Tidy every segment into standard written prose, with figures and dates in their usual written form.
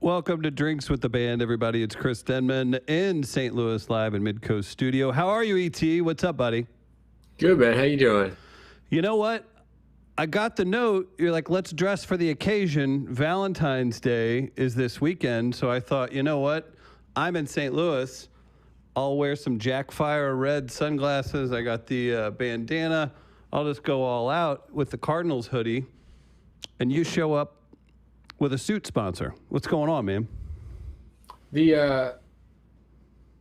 Welcome to Drinks with the Band, everybody. It's Chris Denman in St. Louis, live in Midcoast Studio. How are you, E.T.? What's up, buddy? Good, man. How you doing? You know what? I got the note. You're like, let's dress for the occasion. Valentine's Day is this weekend. So I thought, you know what? I'm in St. Louis. I'll wear some Jack Fire red sunglasses. I got the bandana. I'll just go all out with the Cardinals hoodie. And you show up with a suit sponsor. What's going on, man? The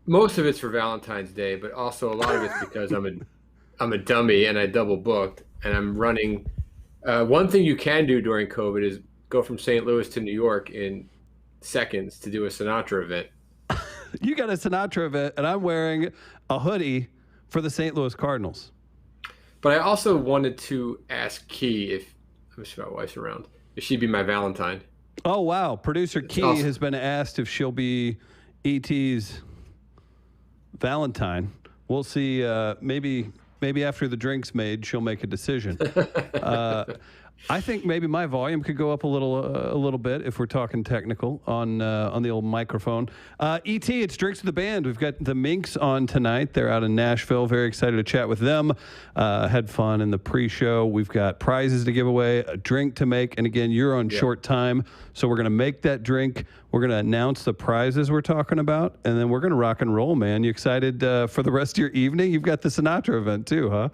most of it's for Valentine's Day, but also a lot of it's because I'm a dummy and I double booked and I'm running. One thing you can do during COVID is go from St. Louis to New York in seconds to do a Sinatra event. You got a Sinatra event, and I'm wearing a hoodie for the St. Louis Cardinals. But I also wanted to ask Key if I'm sure my wife's around. If she'd be my Valentine. Oh, wow. Producer Key awesome. has been asked if she'll be E.T.'s Valentine. We'll see. Maybe after the drink's made, she'll make a decision. I think maybe my volume could go up a little bit if we're talking technical on the old microphone. E.T., it's Drinks with the Band. We've got the Minks on tonight. They're out in Nashville. Very excited to chat with them. Had fun in the pre-show. We've got prizes to give away, a drink to make, and again, you're on short time, so we're going to make that drink. We're going to announce the prizes we're talking about, and then we're going to rock and roll, man. You excited for the rest of your evening? You've got the Sinatra event too, huh?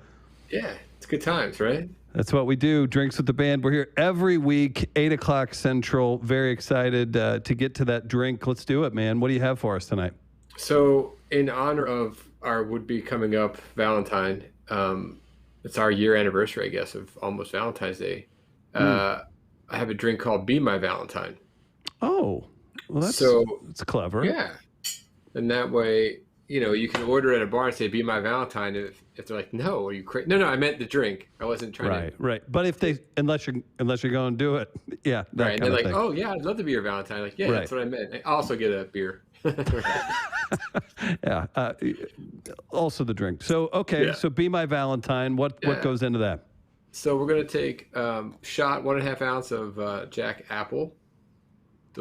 Yeah, it's good times, right? That's what we do. Drinks with the Band. We're here every week, 8 o'clock Central. Very excited to get to that drink. Let's do it, man. What do you have for us tonight? So in honor of our would-be coming up Valentine, it's our year anniversary, I guess, of almost Valentine's Day. I have a drink called Be My Valentine. Oh, well, that's clever. Yeah. And that way, you can order at a bar and say, "Be my Valentine." If they're like, "No, are you crazy?" No, I meant the drink. I wasn't trying to. Right. But if unless you're going to do it, yeah. Right. And they're like, "Oh yeah, I'd love to be your Valentine." Like, yeah, That's what I meant. I also get a beer. Yeah. Also the drink. So So Be My Valentine. What goes into that? So we're gonna take shot 1.5 ounce of Jack Apple.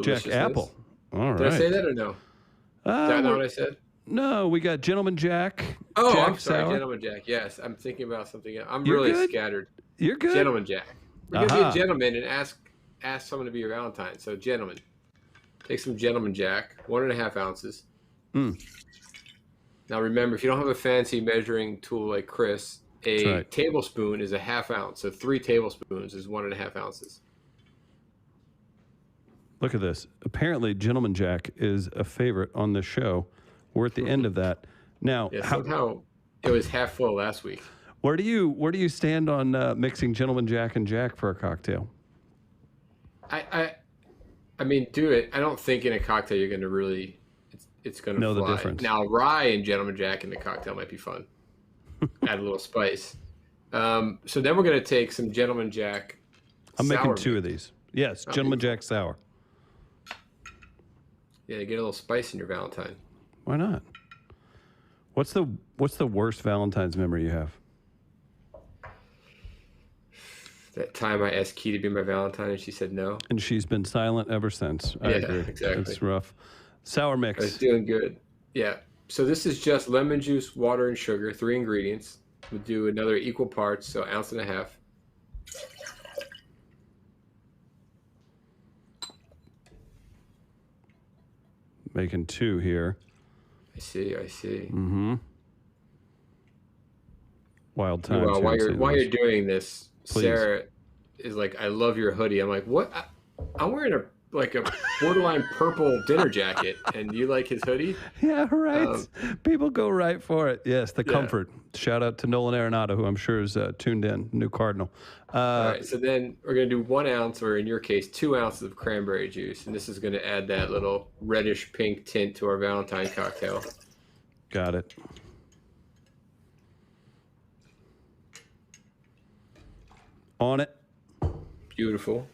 Jack Apple. All right. Did I say that or no? Is that not what I said? No, we got Gentleman Jack. Oh, Jack I'm sorry, Sour. Gentleman Jack. Yes, I'm thinking about something else. I'm You're really good? scattered. You're good. Gentleman Jack. We're gonna be a gentleman and ask someone to be your Valentine. So, gentlemen, take some Gentleman Jack, 1.5 ounces. Now, remember, if you don't have a fancy measuring tool like Chris, a tablespoon is 1/2 ounce. So 3 tablespoons is 1.5 ounces. Look at this. Apparently, Gentleman Jack is a favorite on this show. We're at the end of that. Now, somehow it was half full last week. Where do you stand on mixing Gentleman Jack and Jack for a cocktail? I mean, do it. I don't think in a cocktail you're going to really it's going to know fly. the difference. Now, rye and Gentleman Jack in the cocktail might be fun. Add a little spice. So then we're going to take some Gentleman Jack. I'm making 2 of these. Yes, Gentleman Jack sour. Yeah, get a little spice in your Valentine. Why not? What's the worst Valentine's memory you have? That time I asked Key to be my Valentine and she said no. And she's been silent ever since. I agree. Exactly. It's rough. Sour mix. It's doing good. Yeah. So this is just lemon juice, water, and sugar, 3 ingredients. We'll do another equal parts, so 1.5 ounces. Making 2 here. I see. Mm-hmm. Wild times. Well, while you're doing this, Please. Sarah is like, "I love your hoodie." I'm like, "What? I'm wearing a borderline purple dinner jacket, and you like his hoodie?" Yeah, right. People go right for it. Yes, the comfort. Shout out to Nolan Arenado, who I'm sure is tuned in, new Cardinal. All right, so then we're going to do 1 ounce, or in your case, 2 ounces of cranberry juice. And this is going to add that little reddish pink tint to our Valentine cocktail. Got it. On it. Beautiful.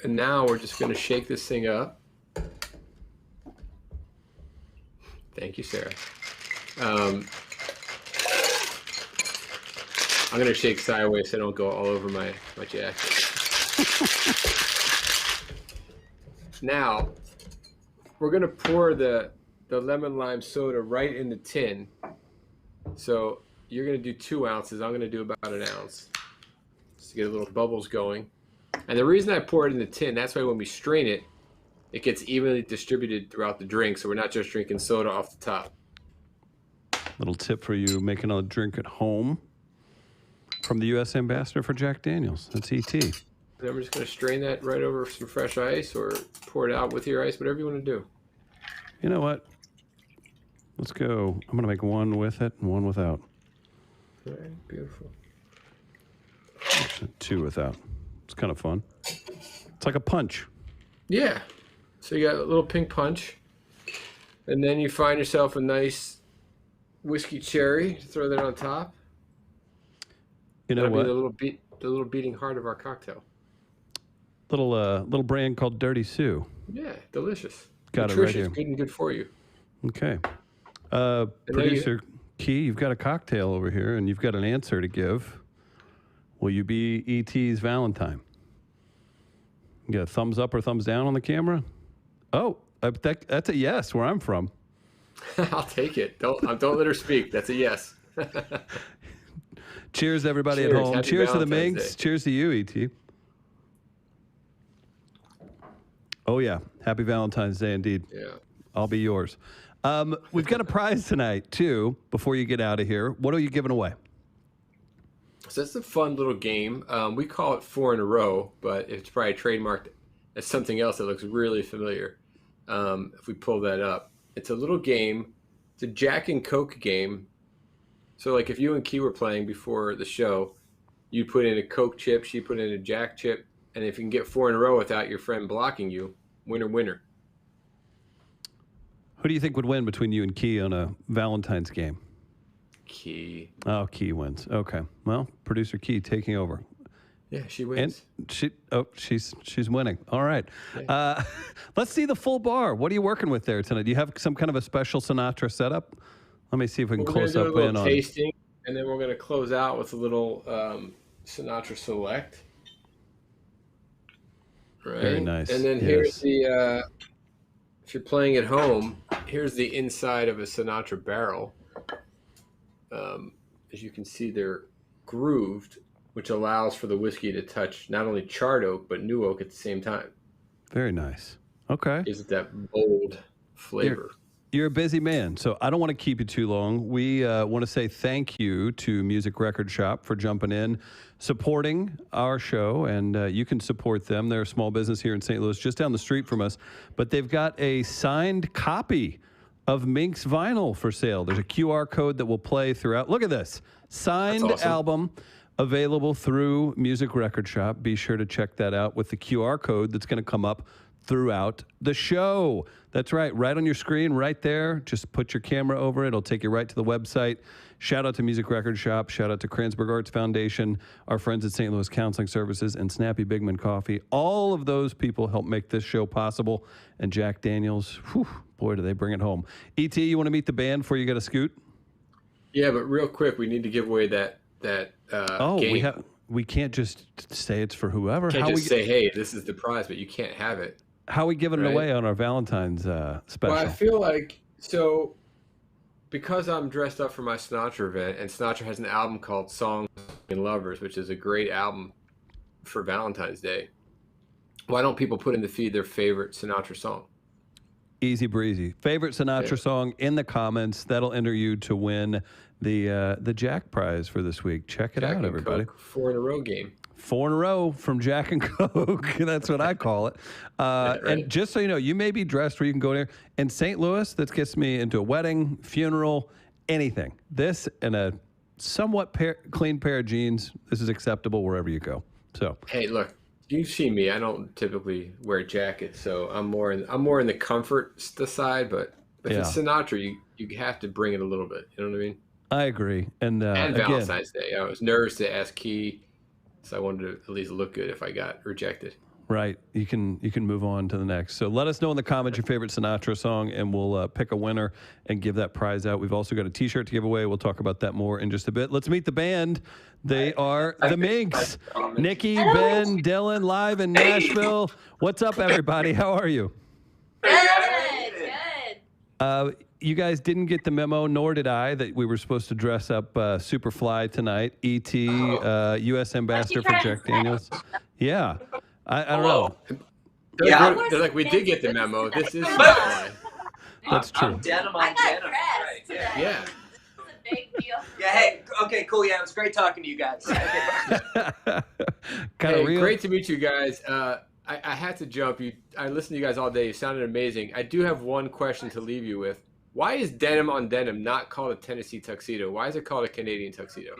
And now we're just going to shake this thing up. Thank you, Sarah. I'm going to shake sideways so I don't go all over my jacket. Now, we're gonna pour the lemon lime soda right in the tin. So you're gonna do 2 ounces. I'm gonna do about an ounce, just to get a little bubbles going. And the reason I pour it in the tin, that's why when we strain it, it gets evenly distributed throughout the drink, so we're not just drinking soda off the top. Little tip for you making a drink at home from the U.S. Ambassador for Jack Daniels. That's E.T. And then we're just going to strain that right over some fresh ice or pour it out with your ice, whatever you want to do. You know what? Let's go. I'm going to make one with it and one without. All right, beautiful. Actually, 2 without. It's kind of fun. It's like a punch. Yeah. So you got a little pink punch. And then you find yourself a nice whiskey cherry. Throw that on top. You know what? The little beating heart of our cocktail. Little brand called Dirty Sue. Yeah, delicious. Got it right here. Good and good for you. Okay. Producer Key, you've got a cocktail over here, and you've got an answer to give. Will you be E.T.'s Valentine? You got a thumbs up or thumbs down on the camera? Oh, that's a yes where I'm from. I'll take it. Don't let her speak. That's a yes. Cheers, everybody Cheers. at home. Happy Cheers to the Valentine's Minks. Day. Cheers to you, E.T. Oh, yeah. Happy Valentine's Day indeed. Yeah. I'll be yours. We've got a prize tonight, too, before you get out of here. What are you giving away? So it's a fun little game. We call it 4 in a row, but it's probably trademarked as something else that looks really familiar. If we pull that up, it's a little game. It's a Jack and Coke game. So like if you and Key were playing before the show, you put in a Coke chip, she put in a Jack chip, and if you can get 4 in a row without your friend blocking you, winner, winner. Who do you think would win between you and Key on a Valentine's game? Key. Oh, Key wins. Okay. Well, producer Key taking over. Yeah, she wins. And she's winning. All right. Yeah. Let's see the full bar. What are you working with there tonight? Do you have some kind of a special Sinatra setup? Let me see if we can close up in on tasting, and then we're going to close out with a little Sinatra Select. Right. Very nice. And then here's the if you're playing at home, here's the inside of a Sinatra barrel. As you can see, they're grooved, which allows for the whiskey to touch not only charred oak, but new oak at the same time. Very nice. Okay. Gives it that bold flavor. You're a busy man, so I don't want to keep you too long. We want to say thank you to Music Record Shop for jumping in, supporting our show, and you can support them. They're a small business here in St. Louis, just down the street from us, but they've got a signed copy of Minks vinyl for sale. There's a QR code that will play throughout. Look at this. Signed album available through Music Record Shop. Be sure to check that out with the QR code that's going to come up throughout the show. That's right on your screen right there. Just put your camera over it. It'll take you right to the website. Shout out to Music Record Shop. Shout out to Kransberg Arts Foundation, our friends at St. Louis Counseling Services, and Snappy Bigman Coffee. All of those people help make this show possible. And Jack Daniels, whew, boy, do they bring it home. E.T., you want to meet the band before you get a scoot? Yeah, but real quick, we need to give away that game. We can't just say it's for whoever. Can't just say, hey, this is the prize, but you can't have it. How are we giving it away on our Valentine's special? Well, I feel like, so because I'm dressed up for my Sinatra event, and Sinatra has an album called Songs and Lovers, which is a great album for Valentine's Day, why don't people put in the feed their favorite Sinatra song? Easy breezy. Favorite Sinatra song in the comments. That'll enter you to win the Jack prize for this week. Check it out, everybody. Coke 4 in a row game. 4 in a row from Jack and Coke. That's what I call it. Right. And just so you know, you may be dressed where you can go there. In St. Louis, that gets me into a wedding, funeral, anything. This and a somewhat clean pair of jeans, this is acceptable wherever you go. So hey, look, you see me. I don't typically wear jackets, so I'm more in the comfort side. But if it's Sinatra, you have to bring it a little bit. You know what I mean? I agree. And Valentine's Day, I was nervous to ask Key. So I wanted to at least look good if I got rejected. Right. You can move on to the next. So let us know in the comments your favorite Sinatra song, and we'll pick a winner and give that prize out. We've also got a T-shirt to give away. We'll talk about that more in just a bit. Let's meet the band. They are the Minks. Nikki, Ben, Dylan, live in Nashville. What's up, everybody? How are you? Good. You guys didn't get the memo, nor did I, that we were supposed to dress up Superfly tonight. E.T., U.S. Ambassador for Jack Daniels. Yeah. I don't know. They're like, we did get the memo. This is Superfly. That's true. I'm denim on denim. Right. Yeah. Big deal. Yeah, hey, okay, cool. Yeah, it was great talking to you guys. Kind of real. Great to meet you guys. I had to jump. I listened to you guys all day. You sounded amazing. I do have one question to leave you with. Why is denim on denim not called a Tennessee tuxedo? Why is it called a Canadian tuxedo?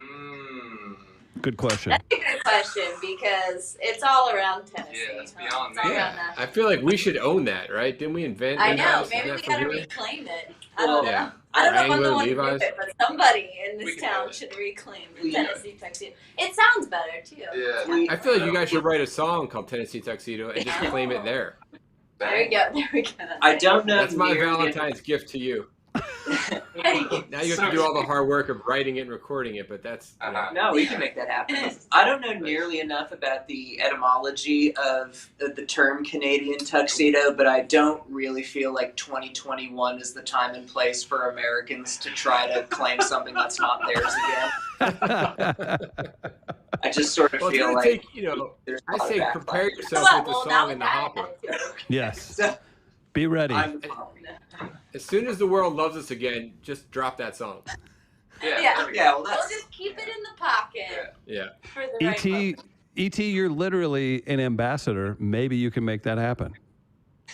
Good question. That's a good question because it's all around Tennessee. Yeah, it's beyond It's all me. around that. I feel like we should own that, right? Didn't we invent I know. in-house? Maybe Is we that gotta from here? reclaim it. I don't know. Yeah. I don't know if I'm the Wrangler, one to do Levi's. it, but somebody in We this can do town it. should reclaim the We can do Tennessee tuxedo. It sounds better too. Yeah. I feel like you guys should write a song called Tennessee Tuxedo and just claim it there. There we go. There we go. I don't know. That's my nearly- Valentine's gift to you. Now you have to do all the hard work of writing it and recording it, but that's No, we can make that happen. I don't know nearly enough about the etymology of the term Canadian tuxedo, but I don't really feel like 2021 is the time and place for Americans to try to claim something that's not theirs again. I just sort of well, it's feel gonna like take, there's a I lot say of prepare backlash. yourself with the now song in the hopper. Yes. So, Be ready. As soon as the world loves us again, just drop that song. Yeah. well, We'll that's just keep it in the pocket Yeah. for the right moment. E.T., you're literally an ambassador. Maybe you can make that happen.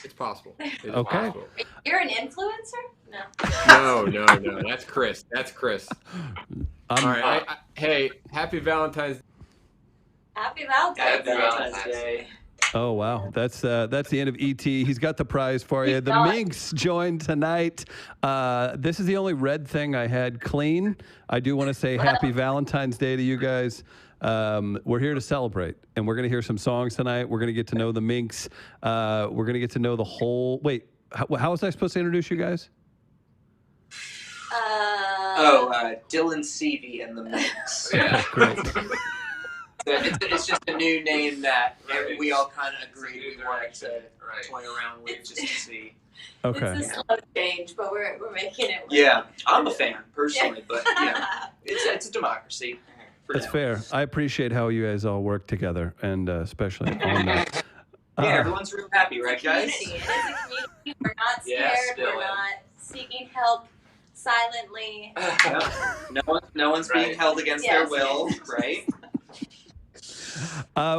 It's possible. It's Okay. possible. You're an influencer? No. No. That's Chris. All right. Hey, happy Valentine's. Happy Valentine's Day. Valentine's Day. Oh, wow. That's the end of E.T. He's got the prize for you. He's The gone. Minks joined tonight. This is the only red thing I had clean. I do want to say happy Valentine's Day to you guys. We're here to celebrate, and we're going to hear some songs tonight. We're going to get to know the Minks. We're going to get to know the whole... Wait, how was I supposed to introduce you guys? Dylan Seavey and the Minks. Great. It's just a new name that we all kind of agreed we wanted to toy around with just to see. Okay. It's a slow change, but we're making it work. Yeah, I'm a fan personally, but yeah, it's a democracy. That's fair. I appreciate how you guys all work together, and especially on that. Yeah, everyone's real happy, right, guys? Community. It is a community. We're not Yeah, scared. still We're am. not seeking help silently. No one's being held against their will, right?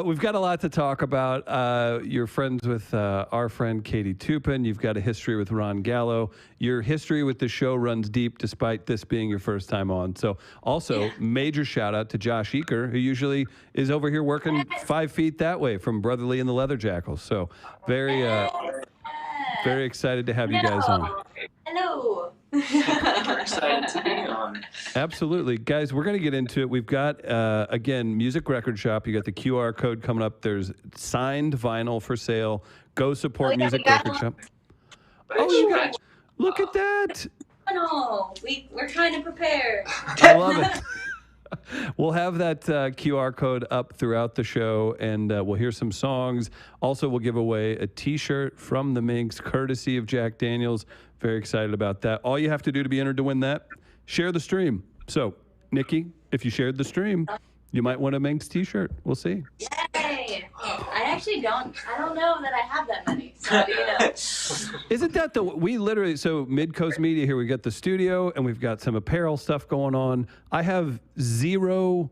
We've got a lot to talk about. You're friends with our friend Katie Tupin. You've got a history with Ron Gallo. Your history with the show runs deep, despite this being your first time on. So, also, major shout out to Josh Eaker, who usually is over here working 5 feet that way from Brotherly and the Leather Jackals. So, very excited to have you guys on. Hello. We're excited to be on. Absolutely. Guys, we're going to get into it. We've got, again, Music Record Shop. You got the QR code coming up. There's signed vinyl for sale. Go support Music Record Shop. Oh, you got, look at that. No, we're trying to prepare. I love it. We'll have that QR code up throughout the show, and we'll hear some songs. Also, we'll give away a T-shirt from the Minks, courtesy of Jack Daniels. Very excited about that. All you have to do to be entered to win that, share the stream. So, Nikki, if you shared the stream, you might win a Minks T-shirt. We'll see. Yay! I don't know that I have that many. So, Isn't that we literally, so Mid-Coast Media here, we got the studio and we've got some apparel stuff going on. I have 0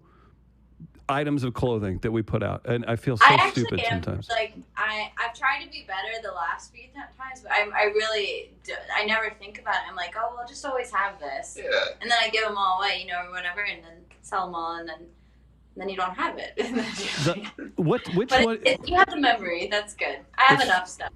items of clothing that we put out, and I feel so stupid sometimes. I've tried to be better the last few times, but I never think about it. I'm like, oh, we'll just always have this. Yeah. And then I give them all away, or whatever, and then sell them all, and then you don't have it. Which but one? You have the memory. That's good. I have enough stuff.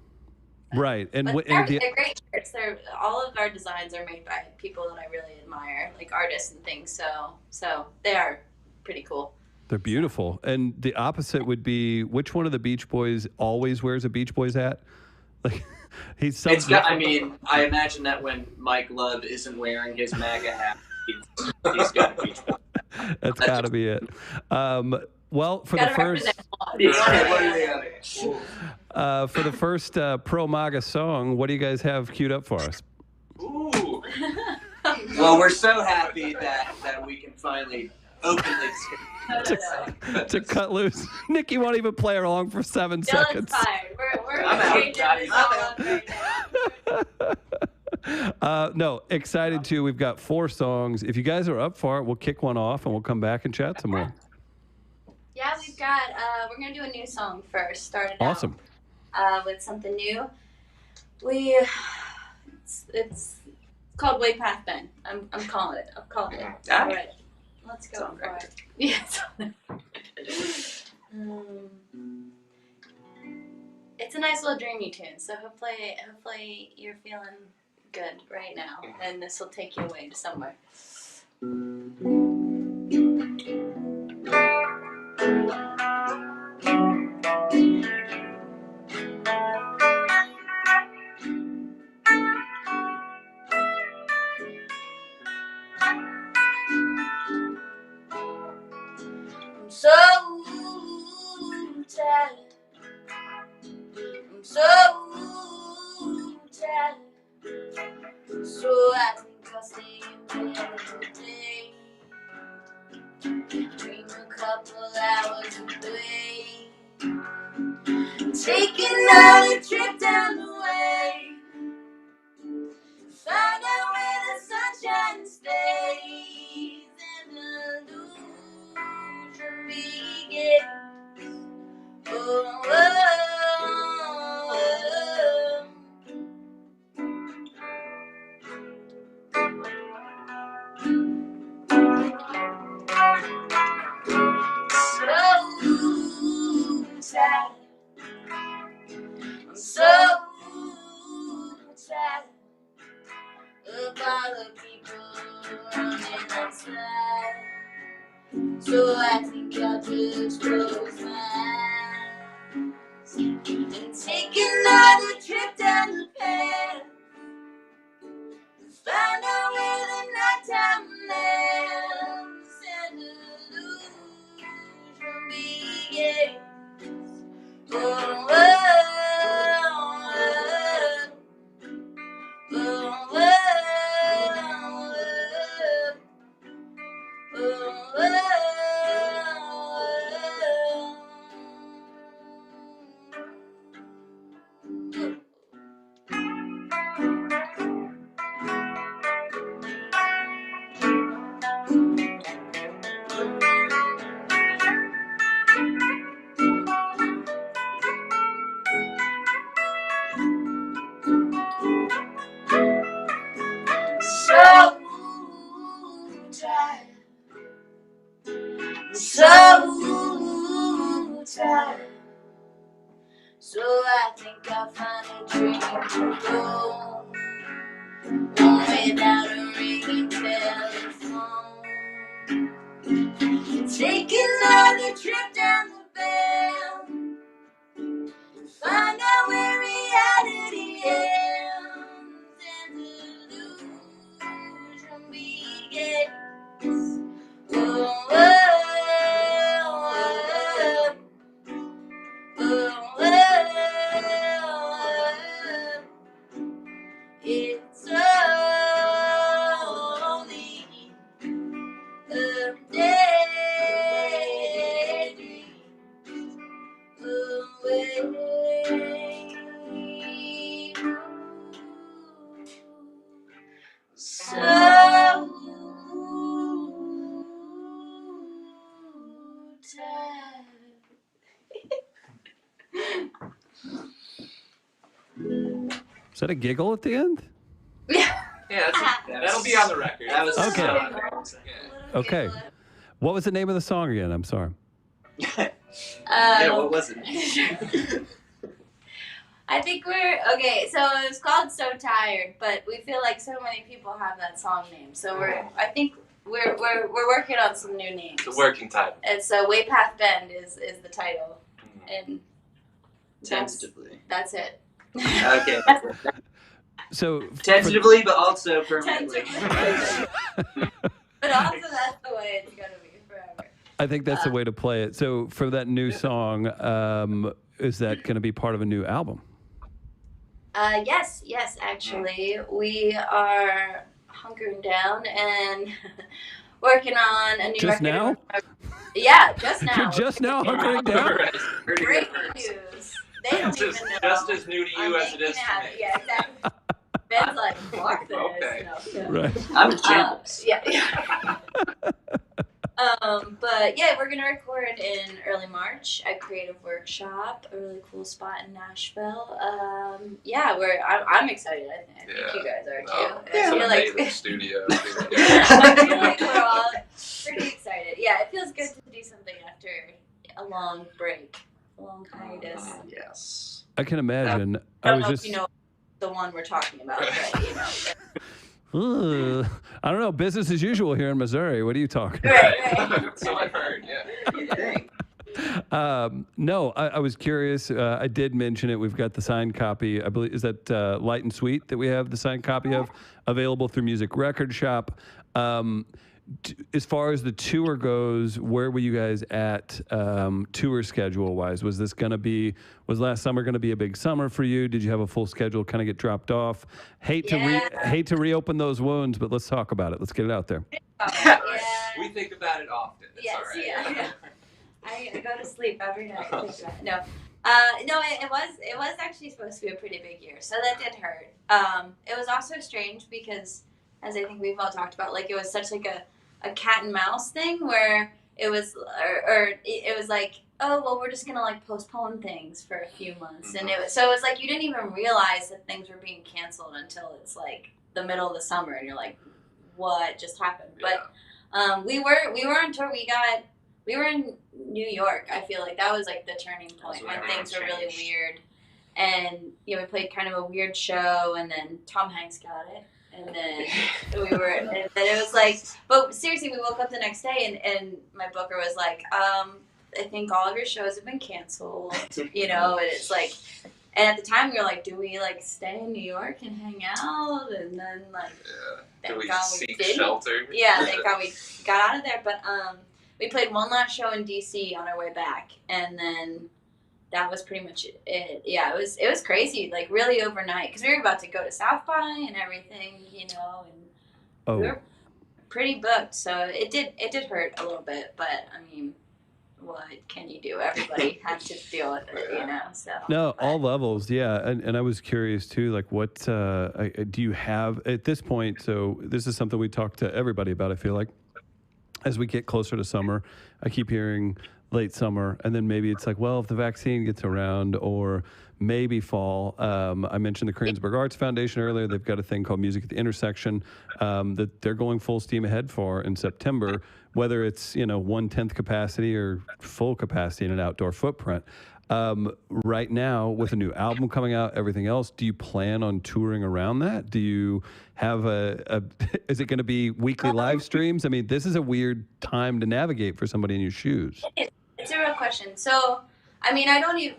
Right. And they're great shirts. All of our designs are made by people that I really admire, like artists and things. So they are pretty cool. They're beautiful. And the opposite would be, which one of the Beach Boys always wears a Beach Boys hat? Like, he's so. I imagine that when Mike Love isn't wearing his MAGA hat, he's got a Beach Boy. That's got to be it. Well, for the first Pro MAGA song, what do you guys have queued up for us? Ooh. Well, we're so happy that we can finally openly to cut loose. Nikki won't even play along for 7 seconds. Dylan's tired. We're I'm changing out. this song right now. No, excited too. We've got 4 songs. If you guys are up for it, we'll kick one off and we'll come back and chat some more. Yeah, we've got. We're gonna do a new song first. Start it Awesome. out with something new. It's called Way Past Ben. I'm calling it. I'm calling it. All right, let's go for it. Yeah. It's a nice little dreamy tune. So hopefully you're feeling good right now, and this will take you away to somewhere. I'm so tired. I'm so tired. So I think I'll stay in bed all day. Dream a couple hours away. Take another trip down the way. Find out where the sunshine stays. And the illusion begins. Oh, oh, oh. So tired. I'm so tired of all the people running outside. So I think I'll just close my eyes and take another trip down the path. Find out where the nighttime lands and the illusion begins. Oh, oh, oh, oh, oh, oh, oh, so tired. So tired. So I think I'll find a dream to go without a ringing telephone. Take another trip down the bell. Find out where reality ends and the illusion begins. Oh, oh, oh, oh, oh, it's only a daydream away. So tired. Is that a giggle at the end? Yeah. Yeah, that'll be on the record. That was Okay. A Okay. little What was the name of the song again? I'm sorry. Yeah, what was it? I think we're okay. So it's called "So Tired," but we feel like so many people have that song name. So I think we're working on some new names. It's a working title. And so "Way Past Bend" is the title, and Tentatively. that's it. Okay. So Tentatively, but also permanently. But also that's the way it's gonna be forever. I think that's the way to play it. So for that new song, is that going to be part of a new album? Yes, actually, we are hunkering down and working on a new Just record. now? Yeah, just now. You're just now hunkering down? Breaking news. They don't even know. Just as new to you as it is to me. Yeah, exactly. Ben's like, fuck this. Okay. No. Right. I'm jealous. Yeah. But yeah, we're gonna record in early March at Creative Workshop, a really cool spot in Nashville. Yeah, I'm excited. I think you guys are too. It's I an feel amazing like studio. I feel like we're all pretty excited. Yeah, it feels good to do something after a long break, a long hiatus. Yes. I can imagine. I don't know if you know the one we're talking about, but you know. I don't know. Business as usual here in Missouri. What are you talking Right. That's what I've heard, yeah. You think? No, I was curious. I did mention it. We've got the signed copy. I believe, is that Light and Sweet that we have the signed copy of, available through Music Record Shop. As far as the tour goes, where were you guys at tour schedule wise? Was last summer going to be a big summer for you? Did you have a full schedule kind of get dropped off? Hate to reopen those wounds, but let's talk about it. Let's get it out there. Yeah. We think about it often. It's Yes, all right. yeah. I go to sleep every night. No, it was actually supposed to be a pretty big year, so that did hurt. It was also strange because, as I think we've all talked about, like it was such like a cat and mouse thing where it was, or it was like, oh well, we're just gonna like postpone things for a few months, and it was like you didn't even realize that things were being canceled until it's like the middle of the summer, and you're like, what just happened? Yeah. But we were on tour. We were in New York. I feel like that was like the turning point when things were really weird, and we played kind of a weird show, and then Tom Hanks got it. And then and then it was like, but seriously, we woke up the next day and my booker was like, I think all of your shows have been canceled, and it's like, and at the time we were like, do we like stay in New York and hang out? And then like, Do we God seek didn't. shelter? Yeah, thank God we got out of there. But we played one last show in DC on our way back, and then that was pretty much it. Yeah, it was crazy, like really overnight, because we were about to go to South by and everything, and we were pretty booked, so it did hurt a little bit, but I mean, what can you do? Everybody had to deal with it, so. No, all levels, yeah, and I was curious too, like what do you have at this point? So this is something we talk to everybody about, I feel like, as we get closer to summer. I keep hearing late summer, and then maybe it's like, well, if the vaccine gets around, or maybe fall. I mentioned the Koreansburg Arts Foundation earlier. They've got a thing called Music at the Intersection that they're going full steam ahead for in September, whether it's 1/10 capacity or full capacity in an outdoor footprint. Right now, with a new album coming out, everything else, do you plan on touring around that? Do you have is it going to be weekly live streams? I mean, this is a weird time to navigate for somebody in your shoes. It's a real question. So, I mean,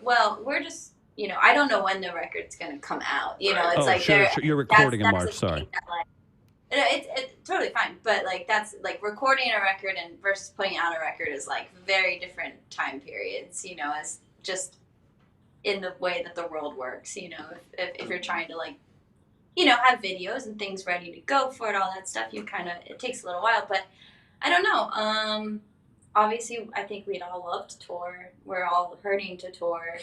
we're just, I don't know when the record's going to come out. It's like sure. You're recording in March, sorry. It's totally fine, but like that's like recording a record and versus putting out a record is like very different time periods, as just in the way that the world works, if you're trying to like, have videos and things ready to go for it, all that stuff, it takes a little while, but I don't know. Obviously, I think we'd all love to tour. We're all hurting to tour,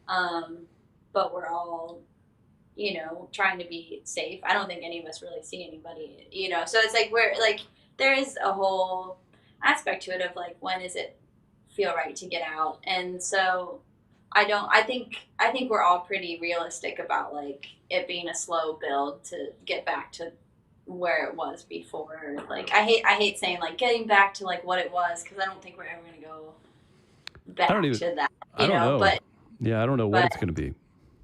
but we're all, trying to be safe. I don't think any of us really see anybody, So it's like there is a whole aspect to it of like, when does it feel right to get out? And so I think we're all pretty realistic about like it being a slow build to get back to where it was before. Like I hate saying like getting back to like what it was, because I don't think we're ever going to go back to that. I don't know. But yeah, I don't know what it's going to be.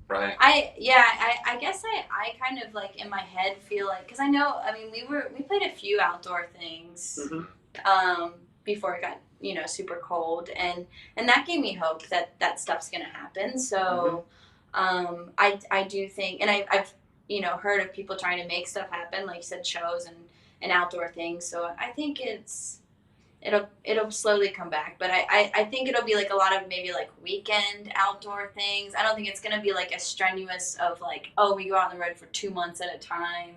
Right. I guess I kind of like in my head feel like, because I mean we played a few outdoor things before it got super cold, and that gave me hope that stuff's gonna happen. So I do think, and I've heard of people trying to make stuff happen, like you said, shows and outdoor things. So I think it's it'll slowly come back, but I think it'll be like a lot of maybe like weekend outdoor things. I don't think it's gonna be like a strenuous of like, oh, we go out on the road for 2 months at a time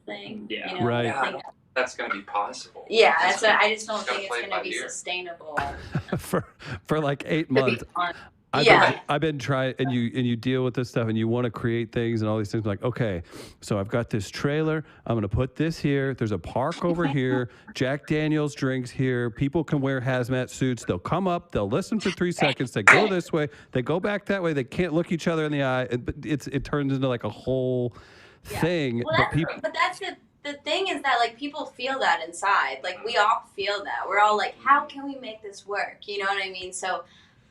thing. Yeah. You know? Right. I think, That's going to be possible. yeah, that's what I just don't It's gotta think it's play gonna by be ear. sustainable. for like 8 To be months. honest. I've been trying, and you deal with this stuff, and you want to create things and all these things. Like, okay, so I've got this trailer. I'm going to put this here. There's a park over here. Jack Daniels drinks here. People can wear hazmat suits. They'll come up. They'll listen for 3 seconds. They go this way. They go back that way. They can't look each other in the eye. But it turns into like a whole thing. Well, But but that's the thing is that like people feel that inside. Like we all feel that. We're all like, how can we make this work? You know what I mean? So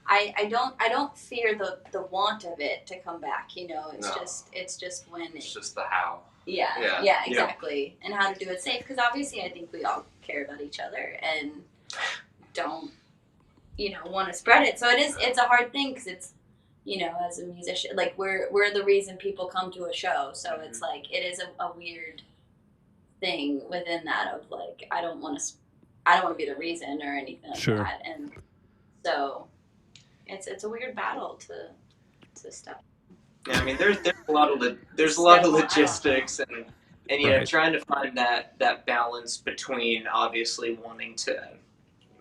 I don't fear the want of it to come back. You know, it's No. just when It's just the how. yeah, Yeah. exactly, and how to do it safe. Because obviously, I think we all care about each other and don't want to spread it. So it's a hard thing because it's as a musician, like we're the reason people come to a show. So it's like it is a weird thing within that of like I don't want to be the reason or anything like Sure. that, and so it's a weird battle to step. Yeah, I mean, there's a lot of logistics and Right. trying to find that balance between obviously wanting to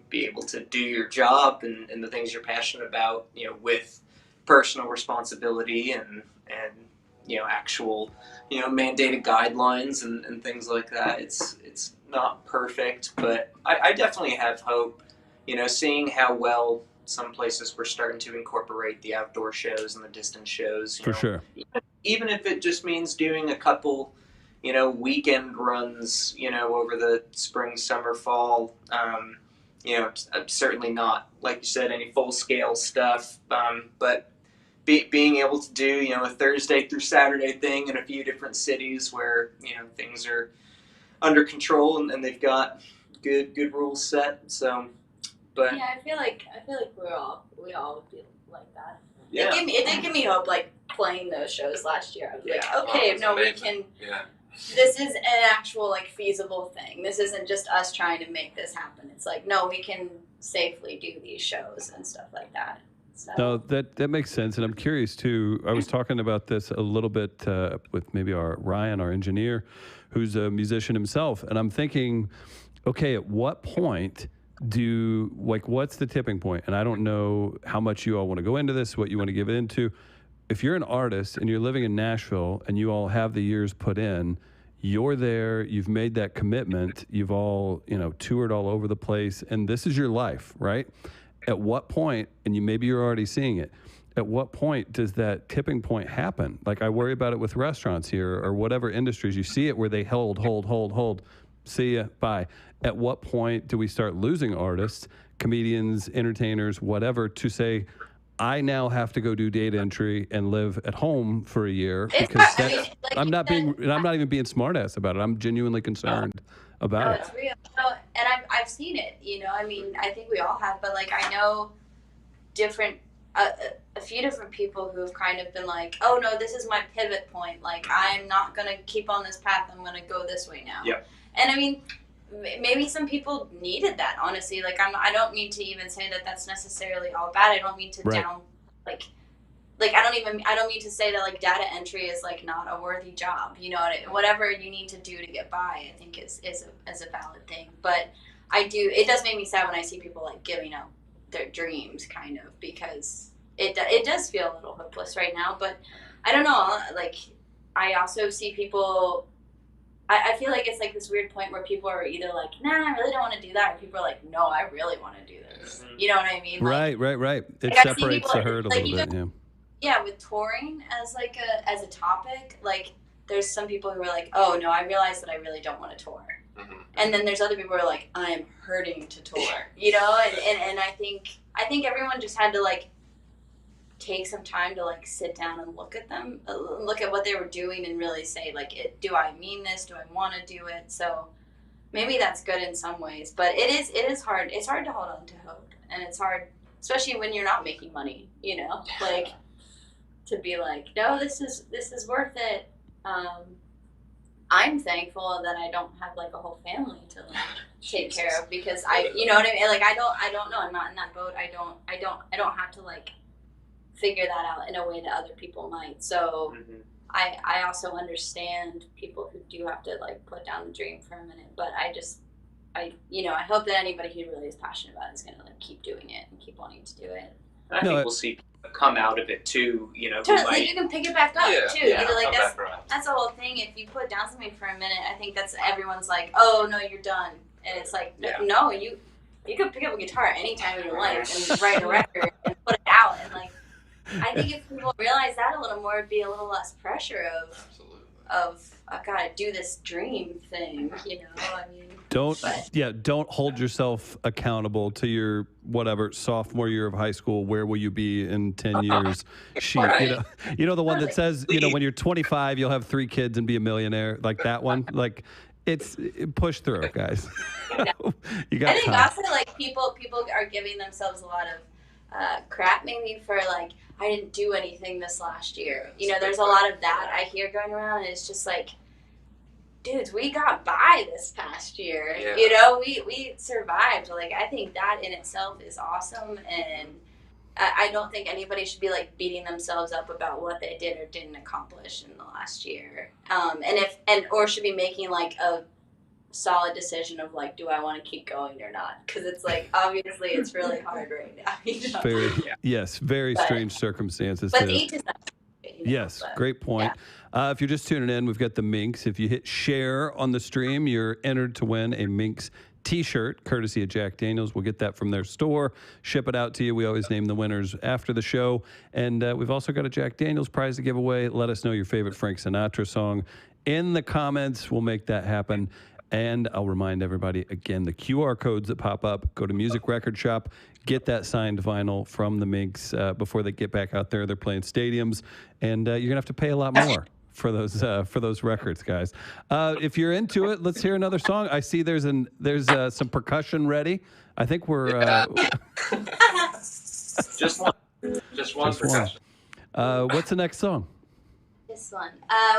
be able to do your job and the things you're passionate about, with personal responsibility and actual mandated guidelines and things like that. It's not perfect, but I definitely have hope. Seeing how well some places were starting to incorporate the outdoor shows and the distance shows. for sure. Even if it just means doing a couple, weekend runs, over the spring, summer, fall. Certainly not, like you said, any full scale stuff. But being able to do, a Thursday through Saturday thing in a few different cities where, things are under control and they've got good rules set. So, but Yeah, I feel like we all feel like that. yeah. It did give me hope, like playing those shows last year. I was like, Yeah. okay, it's no, we amazing. can. Yeah. This is an actual like feasible thing. This isn't just us trying to make this happen. It's like no, we can safely do these shows and stuff like that. So No, that makes sense, and I'm curious too. I was talking about this a little bit with maybe Ryan, our engineer, who's a musician himself, and I'm thinking, okay, at what point what's the tipping point? And I don't know how much you all want to go into this, what you want to give it into. If you're an artist and you're living in Nashville and you all have the years put in, you're there, you've made that commitment, you've all toured all over the place, and this is your life, right? At what point, and maybe you're already seeing it, at what point does that tipping point happen? Like I worry about it with restaurants here or whatever industries. You see it where they hold, see ya, bye. At what point do we start losing artists, comedians, entertainers, whatever, to say, I now have to go do data entry and live at home for a year because I'm not even being smartass about it. I'm genuinely concerned about it. it's real. No, and I've seen it. I mean, I think we all have, but like I know different a few different people who have kind of been like, oh no, this is my pivot point. Like I'm not gonna keep on this path. I'm gonna go this way now. Yep. And I mean, maybe some people needed that. Honestly, like I don't mean to even say that that's necessarily all bad. I don't mean to Right. down like I don't mean to say that like data entry is like not a worthy job. Whatever you need to do to get by, I think is a valid thing. But it does make me sad when I see people like giving up their dreams, kind of, because it does feel a little hopeless right now. But I don't know. Like I also see people. I feel like it's like this weird point where people are either like, nah, I really don't want to do that, or people are like, no, I really want to do this. You know what I mean? Like, Right. It like, I've seen separates people, the herd a like, little bit. Yeah. yeah, with touring as like as a topic, like there's some people who are like, oh no, I realize that I really don't want to tour. Mm-hmm. And then there's other people who are like, I'm hurting to tour, and I think everyone just had to like take some time to like sit down and look at what they were doing and really say like, do I mean this? Do I want to do it? So maybe that's good in some ways, but it is hard. It's hard to hold on to hope, and it's hard, especially when you're not making money, like to be like, no, this is worth it. I'm thankful that I don't have like a whole family to like take care of, because I, you know what I mean? Like I don't know. I'm not in that boat. I don't have to like figure that out in a way that other people might. So I also understand people who do have to like put down the dream for a minute, but I hope that anybody who really is passionate about it is going to like keep doing it and keep wanting to do it. I think we'll see people come out of it too. You know, Totally, you can pick it back up too. Yeah, Like that's the whole thing. If you put down something for a minute, I think that's everyone's like, oh no, you're done, and it's like, no, you could pick up a guitar anytime in your life and write a record and put it out, and like I think if people realize that a little more, it'd be a little less pressure of I've got to do this dream thing. You know, I mean. Don't hold yourself accountable to your whatever sophomore year of high school. Where will you be in 10 years? Sheet, you know the one that says, when you're 25, you'll have 3 kids and be a millionaire. Like that one. Like push through, guys. You got I think time. also like people are giving themselves a lot of crap maybe for like, I didn't do anything this last year. You know, there's a lot of that I hear going around, and it's just like, dudes, we got by this past year. Yeah. You know, we survived. Like, I think that in itself is awesome, and I don't think anybody should be like beating themselves up about what they did or didn't accomplish in the last year. Or should be making like a solid decision of like, do I want to keep going or not? Because it's like, obviously it's really hard right now. You know? Very strange circumstances. But each is not. Yes, great point. Yeah. If you're just tuning in, we've got the Minks. If you hit share on the stream, you're entered to win a Minks t-shirt, courtesy of Jack Daniels. We'll get that from their store, ship it out to you. We always name the winners after the show. And we've also got a Jack Daniels prize to give away. Let us know your favorite Frank Sinatra song in the comments. We'll make that happen. And I'll remind everybody, again, the QR codes that pop up, go to Music Record Shop, get that signed vinyl from the Minks before they get back out there. They're playing stadiums, and you're going to have to pay a lot more for those records, guys. If you're into it, let's hear another song. I see there's some percussion ready. I think we're... Just one percussion. What's the next song? This one.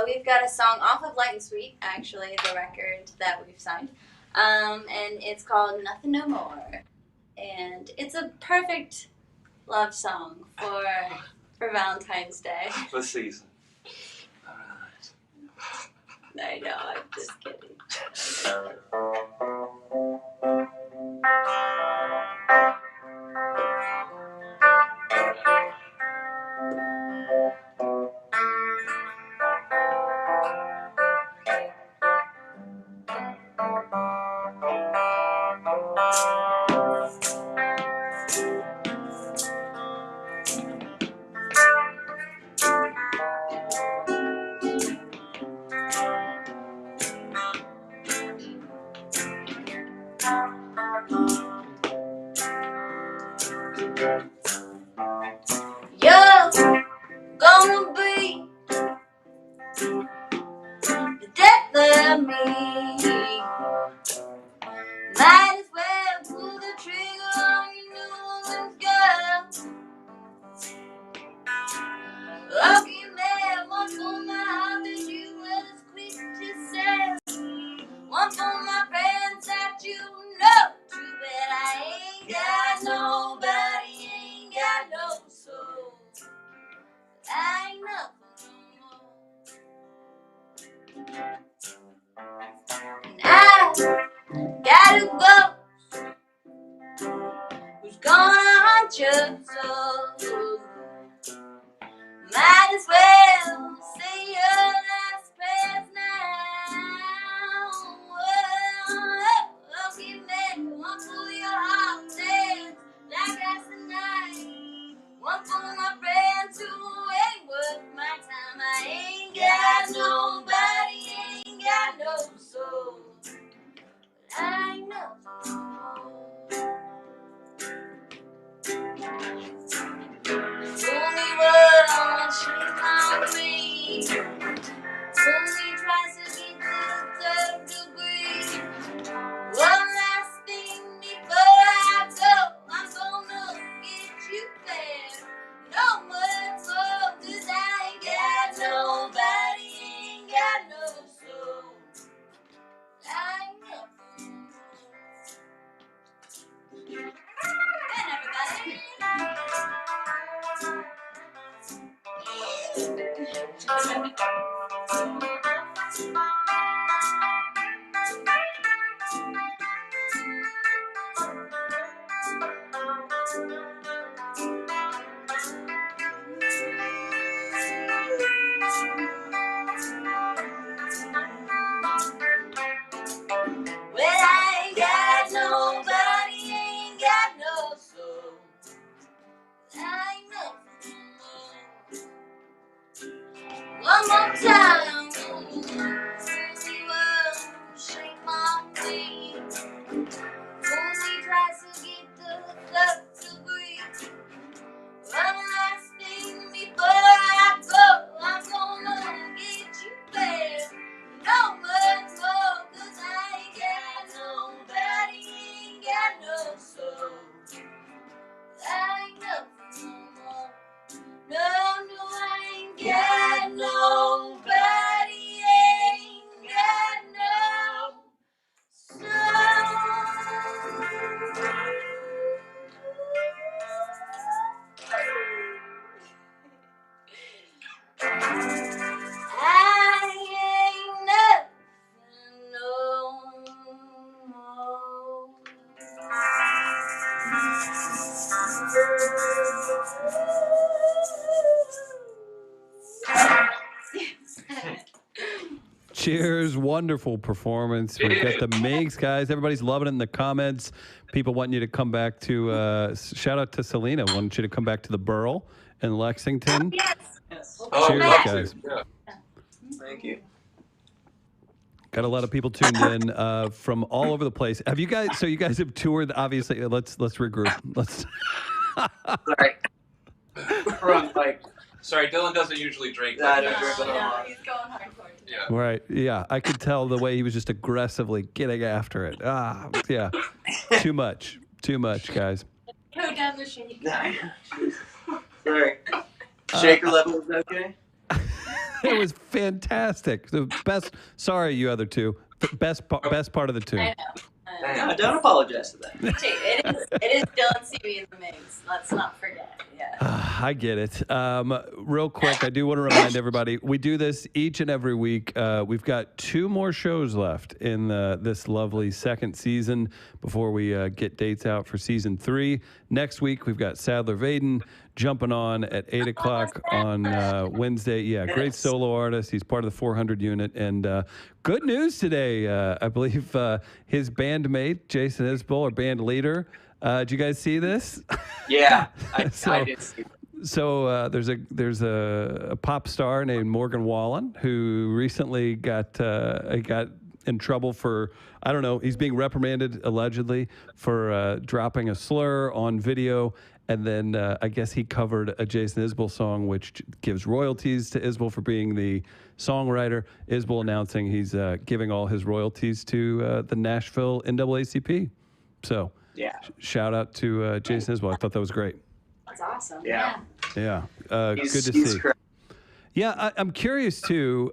We've got a song off of Light and Sweet, actually, the record that we've signed. And it's called Nothing No More. And it's a perfect love song for Valentine's Day. The season. I know, I'm just kidding. You're gonna be the death of me. Might as well pull the trigger on your new one's girl. Lucky man, one for my heart that you were as quick to say. One for my friends that you know too bad I ain't got nobody, ain't got no soul. I ain't nothing no more. And I got a ghost who's gonna haunt your soul. Might as well say your last prayers now. Oh, give me one for your heart dance like last night. One for my friends who ain't worth my time. I ain't got nobody. Well, I ain't got nobody, ain't got no soul. I ain't nothing more. One more time, really well, shake my feet. Only tries to get the love to breathe. One last thing before I go, I'm gonna get you back. No much more, 'cause I ain't got nobody, ain't got no soul. I ain't nothing more. No, I ain't got nobody, ain't got no I ain't nothing no more. Cheers, wonderful performance. We've got the Minks, guys. Everybody's loving it in the comments. People wanting you to come back to, shout out to Selena, wanting you to come back to the Burl in Lexington. Yes. Oh, Cheers, love guys. to. Yeah. Thank you. Got a lot of people tuned in from all over the place. Have you guys, so you guys have toured, obviously, let's regroup. Let's. Sorry. From like, sorry, Dylan doesn't usually drink. I Like don't that, drink so- at all. No, he's going hardcore. Yeah. Right. Yeah. I could tell the way he was just aggressively getting after it. Yeah. Too much, guys. Go down the shake. Sorry. Shaker level is okay? It was fantastic. The best. Sorry, you other two. The best part of the tune. I know. No, don't apologize for that. It is Dylan CV in the mix. Let's not forget. Yeah. I get it. Real quick, I do want to remind everybody, we do this each and every week. We've got 2 more shows left in this lovely second season before we get dates out for season 3. Next week, we've got Sadler Vaden jumping on at 8 o'clock on Wednesday. Yeah, great solo artist. He's part of the 400 unit. And good news today. I believe his bandmate, Jason Isbell, our band leader. Did you guys see this? Yeah, I did see that. So there's a pop star named Morgan Wallen who recently got in trouble for, I don't know, he's being reprimanded allegedly for dropping a slur on video. And then I guess he covered a Jason Isbell song, which gives royalties to Isbell for being the songwriter. Isbell announcing he's giving all his royalties to the Nashville NAACP. So Yeah. shout out to Jason Isbell. I thought that was great. That's awesome. Yeah. Yeah, good He's to see. correct. Yeah, I'm curious too,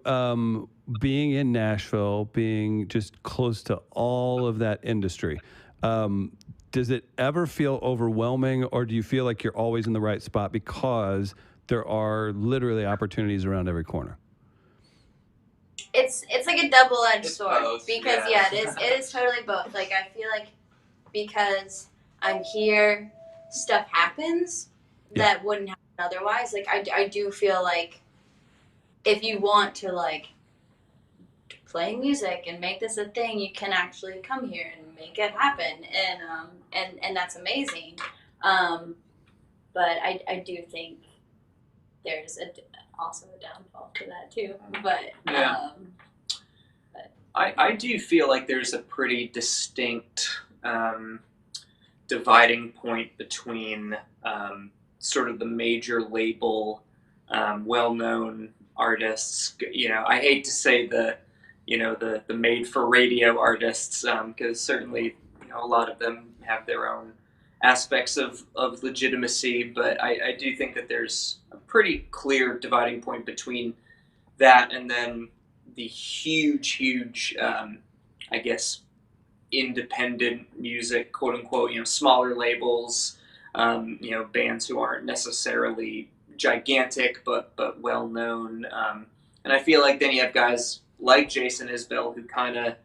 being in Nashville, being just close to all of that industry. Does it ever feel overwhelming, or do you feel like you're always in the right spot because there are literally opportunities around every corner? It's like a double-edged It's sword both, because yeah. it is totally both. Like I feel like because I'm here, stuff happens that wouldn't happen otherwise. Like I do feel like if you want to like play music and make this a thing, you can actually come here and make it happen, and that's amazing. But I do think there's also a downfall to that too. But Yeah. I do feel like there's a pretty distinct dividing point between sort of the major label, well-known artists. You know, I hate to say the made-for-radio artists, because certainly a lot of them have their own aspects of legitimacy, but I do think that there's a pretty clear dividing point between that and then the huge, I guess, independent music, quote unquote, smaller labels, bands who aren't necessarily gigantic but well known. And I feel like then you have guys like Jason Isbell who kind of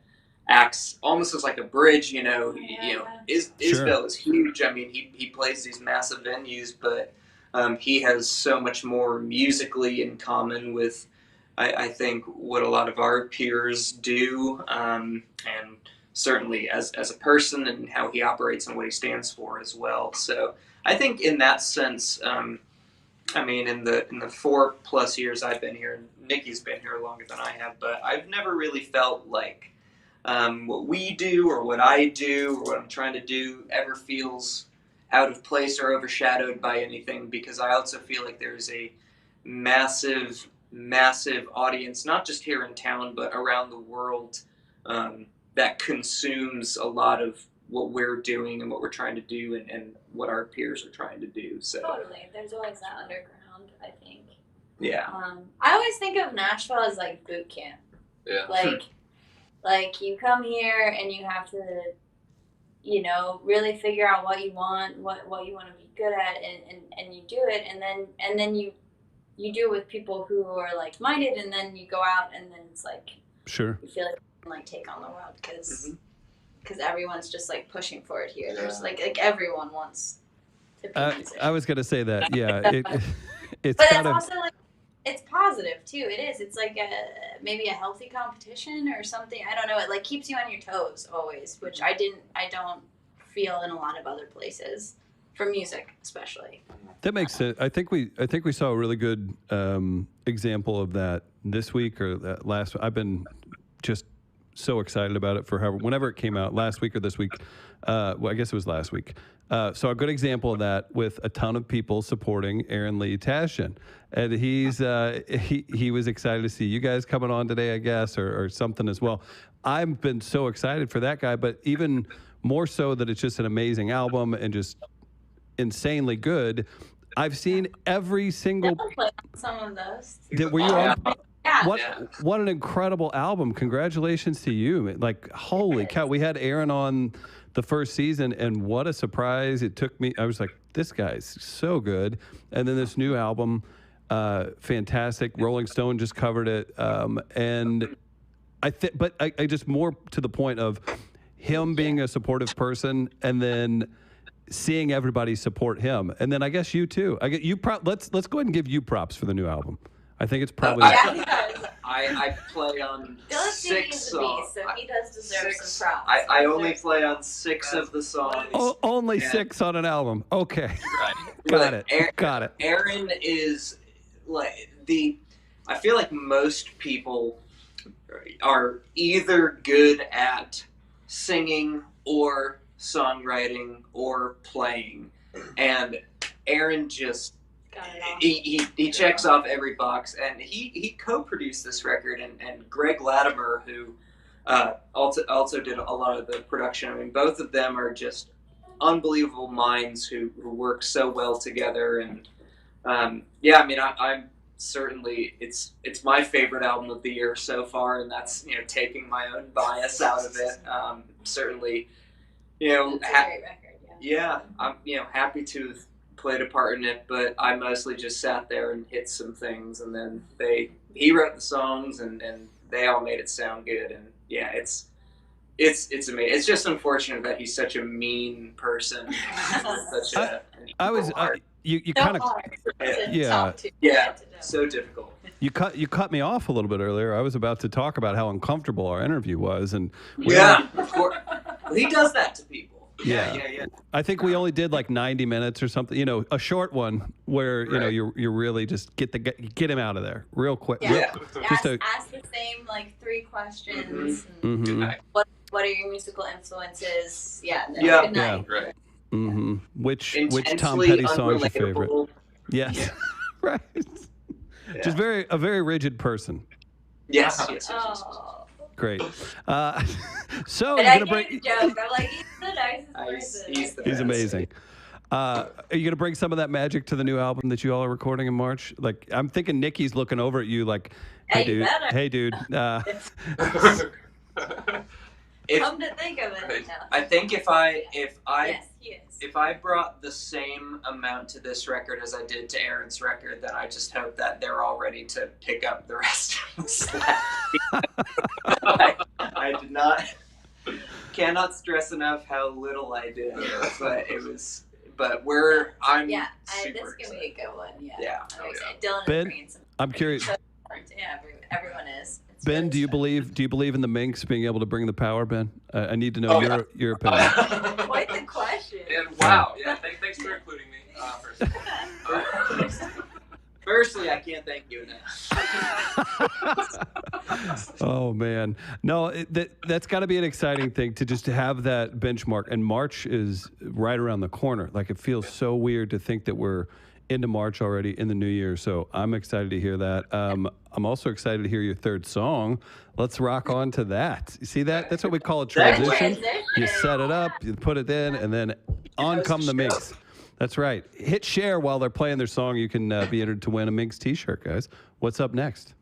acts almost as like a bridge. Isbell is huge. I mean, he plays these massive venues, but he has so much more musically in common with, I think, what a lot of our peers do, and certainly as a person and how he operates and what he stands for as well. So I think in that sense, I mean, in the 4+ years I've been here, and Nikki's been here longer than I have, but I've never really felt like what we do or what I do or what I'm trying to do ever feels out of place or overshadowed by anything, because I also feel like there's a massive audience, not just here in town, but around the world, that consumes a lot of what we're doing and what we're trying to do and what our peers are trying to do. So totally, there's always that underground, I think. Yeah. I always think of Nashville as like boot camp. Yeah. Like you come here and you have to, really figure out what you want, what you want to be good at, and you do it, and then you do it with people who are like minded, and then you go out and then it's like Sure. you feel like you can like take on the world because everyone's just like pushing for it here. There's like everyone wants to be a musician. I was gonna say that. Yeah. It's but kind it's of also like it's positive too. It is. It's like maybe a healthy competition or something. I don't know. It like keeps you on your toes always, which I don't feel in a lot of other places for music, especially. that makes sense. I think we saw a really good example of that this week or that last. I've been just so excited about it for whenever it came out, last week or this week. Well, I guess it was last week. So a good example of that with a ton of people supporting Aaron Lee Tashin. And he was excited to see you guys coming on today, I guess, or something as well. I've been so excited for that guy, but even more so that it's just an amazing album and just insanely good. I've seen every single... Some of those. Were you on? Yeah. What an incredible album. Congratulations to you. Like, holy cow. We had Aaron on the first season, and what a surprise. It took me, I was like, this guy's so good. And then this new album, fantastic. Rolling Stone just covered it. And I just more to the point of him being a supportive person and then seeing everybody support him. And then I guess you too. Let's go ahead and give you props for the new album. I think it's probably... I play on 6 songs. So he does deserve some props. I only play on 6 of the songs. Only 6 on an album. Okay. Right. Got it. Aaron is like I feel like most people are either good at singing or songwriting or playing, and Aaron just he checks off every box, and he co-produced this record, and Greg Latimer, who also did a lot of the production. I mean, both of them are just unbelievable minds who work so well together, and I mean, I'm certainly it's my favorite album of the year so far, and that's taking my own bias out of it. Certainly, it's a great record. I'm happy to have played a part in it, but I mostly just sat there and hit some things, and then he wrote the songs, and they all made it sound good, and it's amazing. It's just unfortunate that he's such a mean person. You kind of so difficult. You cut me off a little bit earlier. I was about to talk about how uncomfortable our interview was, and of course. He does that to people. Yeah. I think we only did like 90 minutes or something. A short one where you really just get him out of there real quick. Yeah. Ask the same like 3 questions. Mm-hmm. What are your musical influences? Good night. Yeah. Right. Mm-hmm. Which Tom Petty song is your favorite? Yes. Yeah. Right. Yeah. Just a very rigid person. Yes. Great. So but you're gonna bring. Joke. I'm like, he's the nicest person. He's amazing. Are you gonna bring some of that magic to the new album that you all are recording in March? Like, I'm thinking Nikki's looking over at you like, hey dude. Come to think of it. I think if I yes, he is. if I brought the same amount to this record as I did to Aaron's record, then I just hope that they're all ready to pick up the rest of the slack. I did not, cannot stress enough how little I did, but it was. But I'm this super is gonna be a good one. Yeah. Yeah. I'm excited. Dylan Ben, is bringing some. I'm curious. Yeah, everyone is. It's Ben, really do you believe in the Minks being able to bring the power, Ben? I need to know your opinion. quite the question. And wow, yeah, thanks for including me. First of all. Firstly, I can't thank you enough. Oh man, no, that's got to be an exciting thing to just have that benchmark. And March is right around the corner. Like it feels so weird to think that we're into March already in the new year. So I'm excited to hear that. I'm also excited to hear your third song. Let's rock on to that. You see that? That's what we call a transition. You set it up, you put it in, and then on come the Minks. That's right. Hit share while they're playing their song. You can be entered to win a Minks t-shirt, guys. What's up next?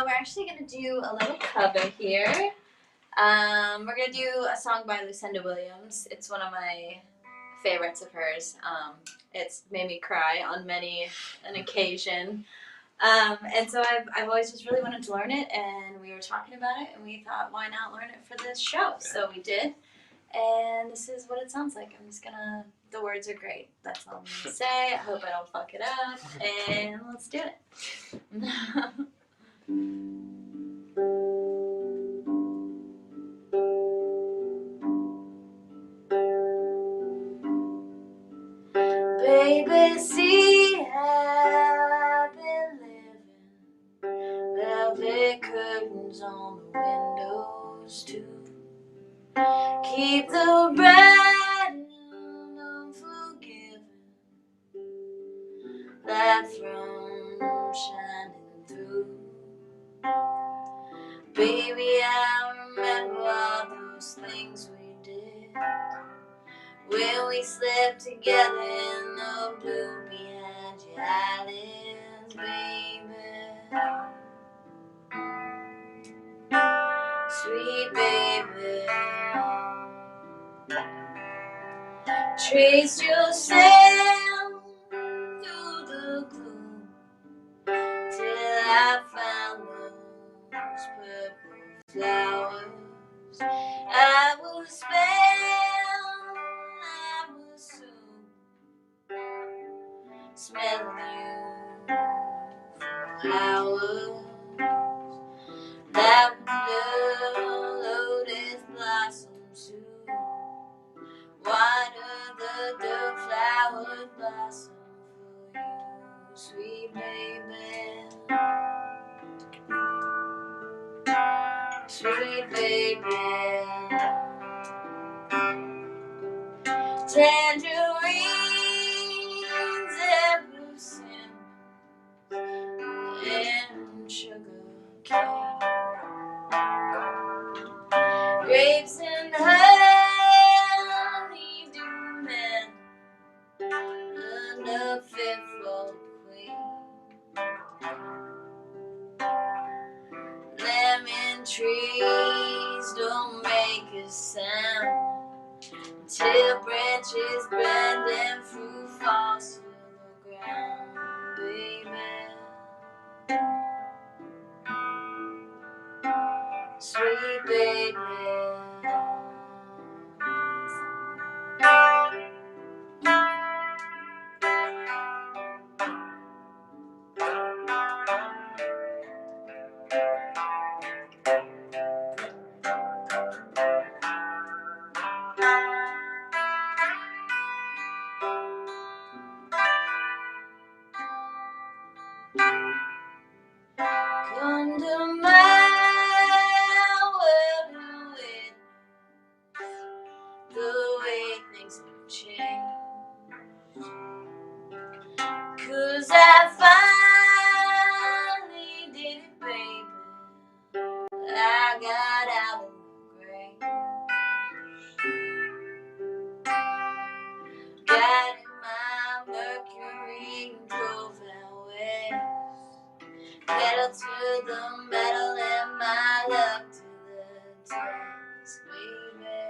We're actually going to do a little cover here. We're going to do a song by Lucinda Williams. It's one of my favorites of hers. It's made me cry on many an occasion. And so I've always just really wanted to learn it, and we were talking about it, and we thought, why not learn it for this show? So we did. And this is what it sounds like. The words are great. That's all I'm going to say. I hope I don't fuck it up. And let's do it. Baby, see how I've been living. Velvet curtains on the windows too. Keep the bright and unforgiving light from shining through. Baby, I remember all those things we did when we slept together in the blue behind your eyelids, baby. Sweet baby, trace yourself through the gloom till I found those purple flowers. I will spell, I will soon smell you for hours. Lavender, lotus blossoms too. Water the flowers blossom for you, sweet baby. Sweet baby. Tangerines ever since and sugar cane. Grapes and honey do men a fitful queen. Lemon trees don't make a sound till branches bend and fruit falls to the ground, baby. Sweet baby. Come to my world and witness the way things have changed. 'Cause I finally did it, baby. I got out of the grave. Got in my Mercury and drove out west. Pedal to the metal and my luck to the test, baby.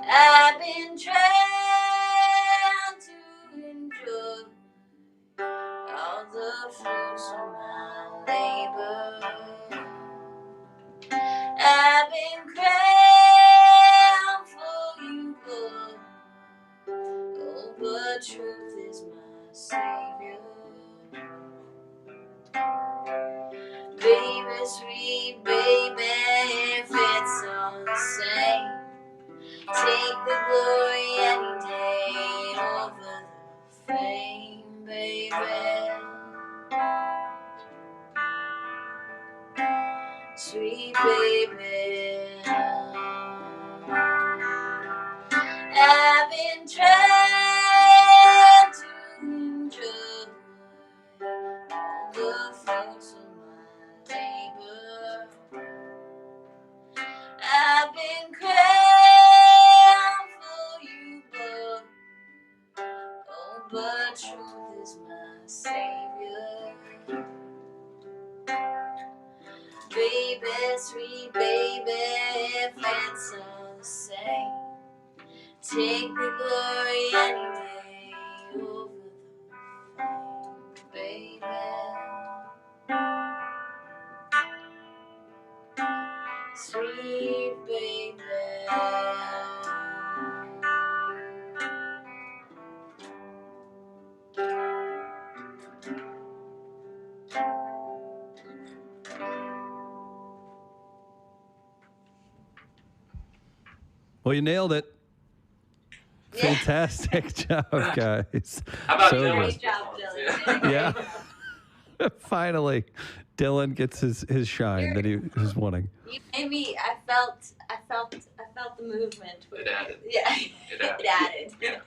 I've been trying to enjoy all the fruits of my labor. I've been crying for you, Lord. Oh, but truth is my savior. Baby, sweet baby, if it's all the same, take the glory any day over the fame, baby. Sweet baby, I've been trying to enjoy all the fruits of my labor. I've been crying for you, Lord. Oh, but truth is my savior. Baby, sweet baby, if it's all the same, take the glory any day over the fame, baby. Sweet baby. Well, you nailed it. Yeah. Fantastic job, guys. How about So Dylan? Great job, Dylan. Yeah. Finally, Dylan gets his shine that he was wanting. You made me. I felt the movement. It added. Yeah, It added. it added. Yeah.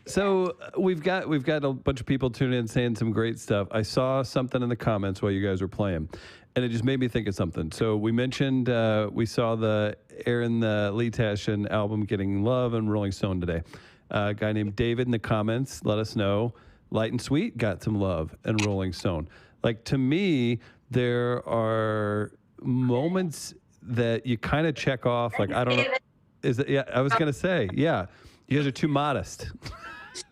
So we've got a bunch of people tuning in saying some great stuff. I saw something in the comments while you guys were playing, and it just made me think of something. So we mentioned we saw the Aaron Lee Tashin album getting love and Rolling Stone today. A guy named David in the comments let us know Light and Sweet got some love and Rolling Stone. Like, to me, there are moments that you kind of check off. Like, I don't know. Is it? Yeah, I was gonna say, yeah. You guys are too modest.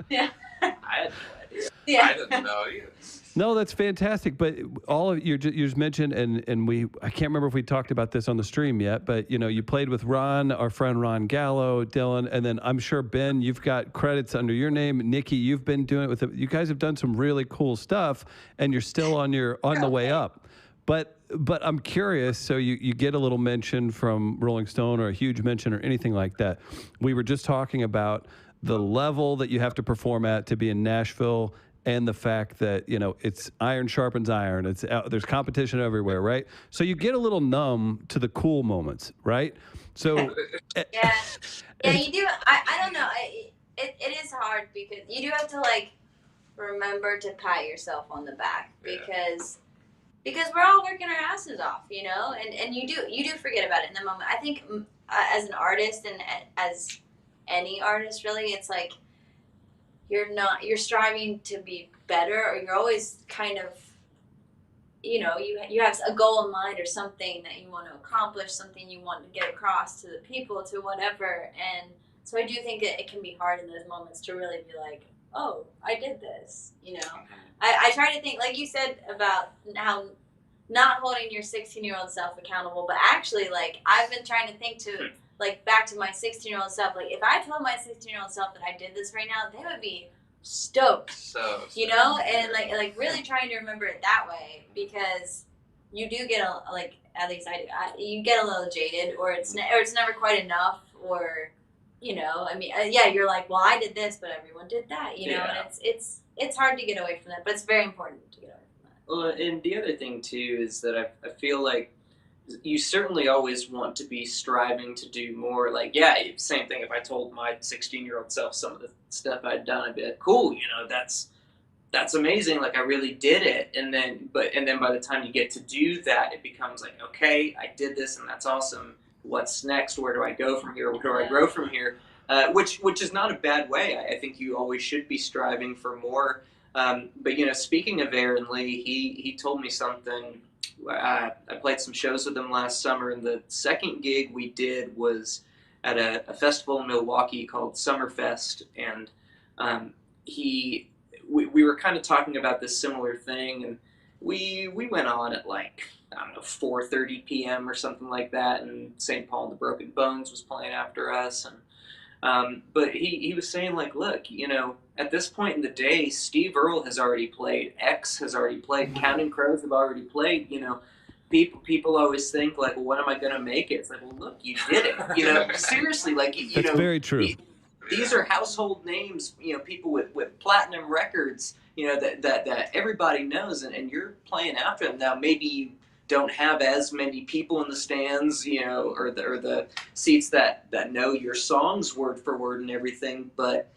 Yeah. I had no idea. Yeah. I didn't know either. No, that's fantastic. But all of you just mentioned, and I can't remember if we talked about this on the stream yet, but you played with Ron, our friend Ron Gallo, Dylan, and then I'm sure Ben, you've got credits under your name. Nikki, you've been doing it with you guys have done some really cool stuff, and you're still on the way up. But I'm curious. So you get a little mention from Rolling Stone or a huge mention or anything like that. We were just talking about the level that you have to perform at to be in Nashville, and the fact that it's iron sharpens iron. It's there's competition everywhere, right? So you get a little numb to the cool moments, right? So Yeah, you do. I don't know. It is hard because you do have to remember to pat yourself on the back because we're all working our asses off, and you do forget about it in the moment. I think as an artist and as any artist, really, it's like you're striving to be better, or you're always kind of, you have a goal in mind or something that you want to accomplish, something you want to get across to the people, to whatever. And so I do think that it can be hard in those moments to really be like, oh, I did this, I try to think, like you said, about how not holding your 16-year-old self accountable, but actually, I've been trying to think to, back to my 16-year-old self. If I told my 16-year-old self that I did this right now, they would be stoked. So. And really trying to remember it that way, because you do get at least you get a little jaded, or it's never quite enough, or you're like, well, I did this, but everyone did that, and it's hard to get away from that, but it's very important to get away from that. Well, and the other thing too is that I feel like you certainly always want to be striving to do more. Same thing. If I told my 16-year-old self some of the stuff I'd done, I'd be like, cool, that's amazing. I really did it. And then by the time you get to do that, it becomes like, okay, I did this and that's awesome. What's next? Where do I go from here? Where do I grow from here? Which is not a bad way. I think you always should be striving for more. But speaking of Aaron Lee, he told me something. I played some shows with him last summer, and the second gig we did was at a festival in Milwaukee called Summerfest, and we were kind of talking about this similar thing, and we went on at like, I don't know, 4:30 p.m. or something like that, and St. Paul and the Broken Bones was playing after us, and but he was saying, like, look, at this point in the day, Steve Earle has already played, X has already played, Counting Crows have already played. People always think, like, well, when am I going to make it? It's like, well, look, you did it. Seriously, like, That's very true. These are household names, people with platinum records, that everybody knows, and you're playing after them. Now, maybe you don't have as many people in the stands, or the seats that know your songs word for word and everything, but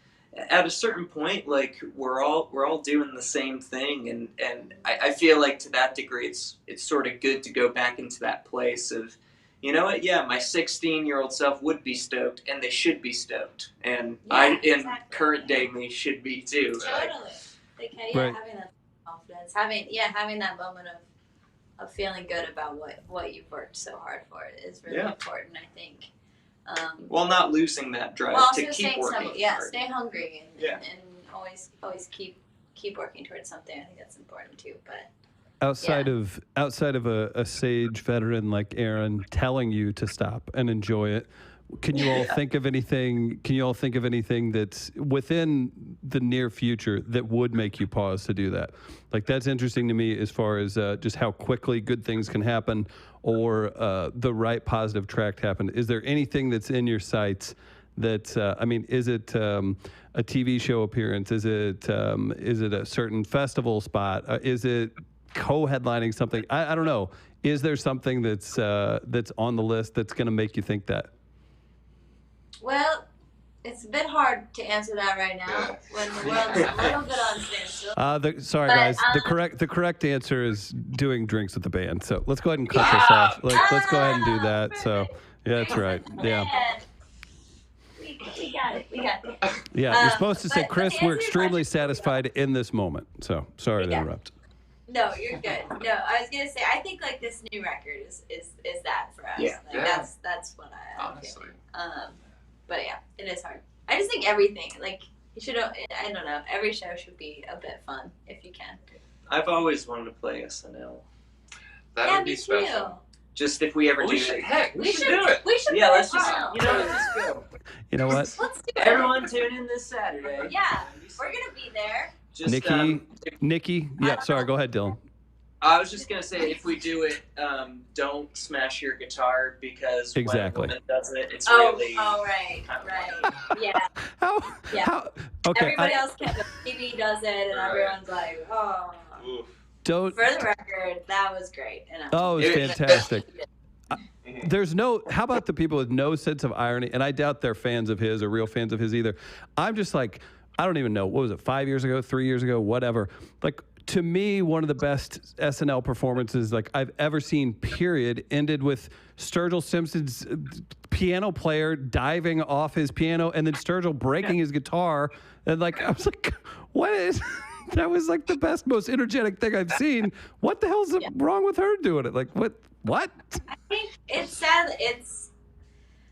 at a certain point, like, we're all doing the same thing, and I feel like to that degree, it's sort of good to go back into that place of, you know what? Yeah, my 16-year-old self would be stoked, and they should be stoked, and in current day me should be too. Totally. Like, Right. having that confidence, having that moment of feeling good about what you've worked so hard for is really important, I think. While not losing that drive well, to keep working. Stay hungry and always keep working towards something. I think that's important too. But outside of a sage veteran like Aaron telling you to stop and enjoy it, can you all think of anything? Can you all think of anything that's within the near future that would make you pause to do that? Like, that's interesting to me as far as just how quickly good things can happen, or the right positive track to happen. Is there anything that's in your sights that is it a TV show appearance? Is it a certain festival spot? Is it co-headlining something? I don't know. Is there something that's on the list that's going to make you think that? Well, it's a bit hard to answer that right now when the world's a little bit on standstill. Sorry, guys. The correct answer is doing drinks with the band. So let's go ahead and cut this off. Let's go ahead and do that. Perfect. So yeah, that's right. Yeah. We got it. Yeah, you're supposed to say, but Chris, to answer we're your extremely question- satisfied in this moment. So sorry to interrupt. No, you're good. No, I was gonna say, I think like this new record is that for us. Yeah. Like, that's what I Honestly. But yeah, it is hard. I just think everything, like, you should, I don't know, every show should be a bit fun if you can. I've always wanted to play SNL. That yeah, would be me special. too. Just if we ever Well, do we should, it. heck, we should do it. We should Yeah, play let's just, tomorrow. let's just go. You know what? Let's do it. Everyone tune in this Saturday. Yeah, we're gonna be there. Just, Nikki. Yeah, sorry. Go ahead, Dylan. I was just gonna say, if we do it, don't smash your guitar, because Exactly. when a woman does it, it's Oh, really. right. Yeah. Yeah. How? Okay. Everybody else can, but Phoebe does it, and everyone's like, oh. Oof. Don't. For the record, that was great. And Oh, it was fantastic. How about the people with no sense of irony? And I doubt they're fans of his or real fans of his either. I'm just like, I don't even know. What was it, 5 years ago, 3 years ago, whatever. Like, to me, one of the best SNL performances like I've ever seen, period, ended with Sturgill Simpson's piano player diving off his piano and then Sturgill breaking his guitar. And like, I was like, what is... That was like the best, most energetic thing I've seen. What the hell's wrong with her doing it? Like, what? I think it's sad.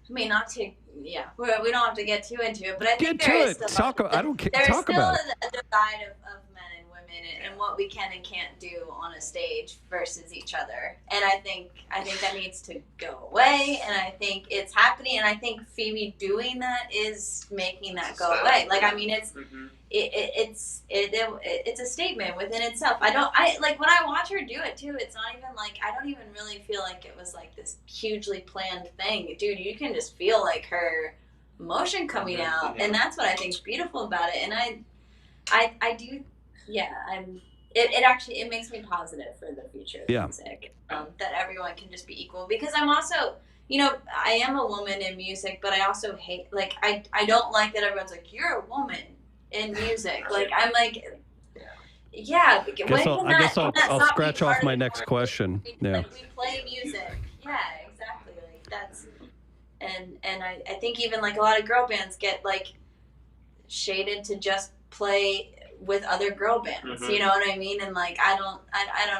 Not to, we don't have to get too into it, but I think there is still I don't care. There's Talk still about it. a divide of men and women and what we can and can't do on a stage versus each other. And I think that needs to go away, and I think it's happening, and I think Phoebe doing that is making that go away. Like, I mean, it's it's a statement within itself. When I watch her do it too, it's not even like, I don't even really feel like it was like this hugely planned thing. Dude, you can just feel like her emotion coming out, and that's what I think's beautiful about it. And I do, it actually makes me positive for the future of music, that everyone can just be equal, because I'm also, I am a woman in music, but I also hate, like, I don't like that everyone's like, you're a woman in music. Like, I'm like, I guess I'll scratch off my next question. Like, we play music. Yeah, exactly. Like, that's, and I think even like a lot of girl bands get like shaded to just play with other girl bands. You know what I mean? And like, I don't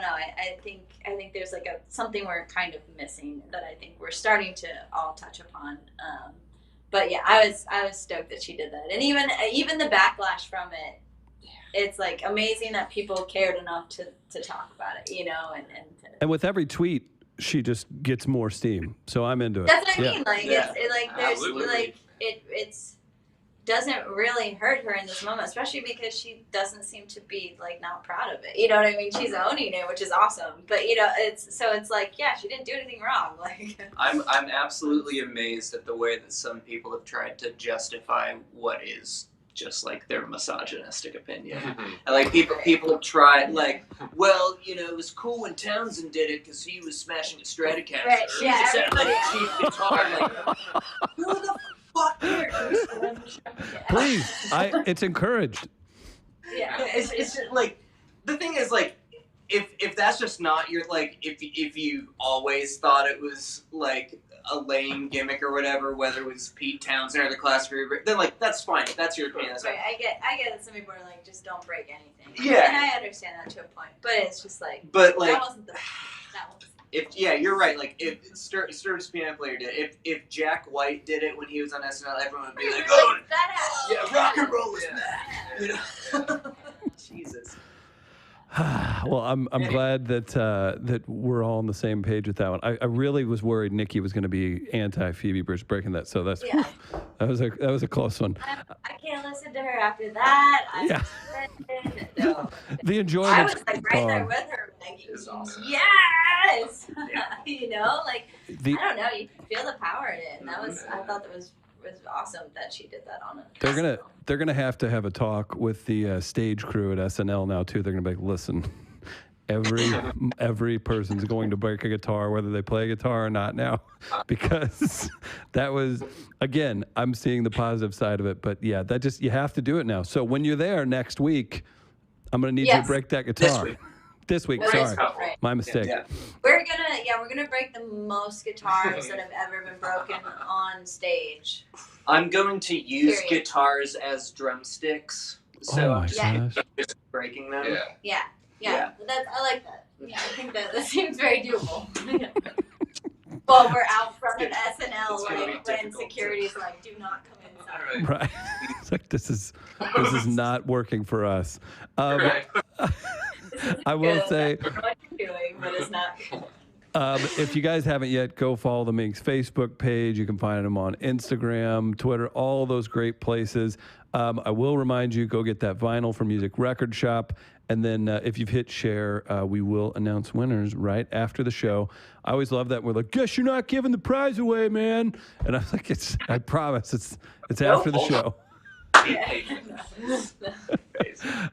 know. I think there's like something we're kind of missing that I think we're starting to all touch upon. But yeah, I was stoked that she did that, and even the backlash from it, it's like amazing that people cared enough to talk about it, you know, and with every tweet, she just gets more steam. So I'm into it. That's what I mean. Like Yeah. there's Absolutely. like it's doesn't really hurt her in this moment, especially because she doesn't seem to be like not proud of it. You know what I mean? She's owning it, which is awesome. But you know, it's like, yeah, she didn't do anything wrong. Like I'm absolutely amazed at the way that some people have tried to justify what is just like their misogynistic opinion. And like people have tried like, well, you know, it was cool when Townsend did it because he was smashing a Stratocaster. Right, He yeah, just had like a everybody- cheap guitar. Like, who the fuck cares? Please, it's encouraged. yeah. It's just, like, the thing is, like, if that's just not your, like, if you always thought it was like a lame gimmick or whatever, whether it was Pete Townsend or the classic, then like that's fine. If that's your opinion. That's fine. Right, I get that some people are like, just don't break anything. Yeah. And I understand that to a point, but it's just like, But like, that wasn't the that was. you're right. Like if Sturgis Peanut Player did it, if Jack White did it when he was on SNL, everyone would be like, oh, That yeah, rock and roll is Yeah. bad. You know? Jesus. Well, I'm glad that we're all on the same page with that one. I really was worried Nikki was going to be anti Phoebe Bridge breaking that. So that's Yeah. that was a close one. I can't listen to her after that. Yeah. No. The I enjoyment. was like right there with her. Like, It's awesome. yes. Yeah. You know, like The, I don't know. You can feel the power in it, and I thought that was awesome that she did that on it. they're gonna have to have a talk with the stage crew at SNL now too. They're gonna be like, listen, every person's going to break a guitar, whether they play a guitar or not now, because that was, again, I'm seeing the positive side of it, but yeah, that just, you have to do it now. So when you're there next week, I'm gonna need you to Yes. break that guitar. week. This week, This sorry, week, right. my mistake. Yeah. We're gonna break the most guitars that have ever been broken on stage. I'm going to use Period. guitars as drumsticks, so Oh I'm my just gosh. breaking them. Yeah. Yeah. I like that. Yeah, I think that seems very doable. Well, we're out front at SNL It's gonna be when difficult security's like, do not come inside. Right. Right. It's like this is not working for us. Right. I will Good. say, I don't know what you're doing, but it's not. if you guys haven't yet, go follow the Minks Facebook page. You can find them on Instagram, Twitter, all those great places. I will remind you, go get that vinyl from Music Record Shop. And then if you've hit share, we will announce winners right after the show. I always love that. We're like, guess you're not giving the prize away, man. And I was like, I promise, it's after the show.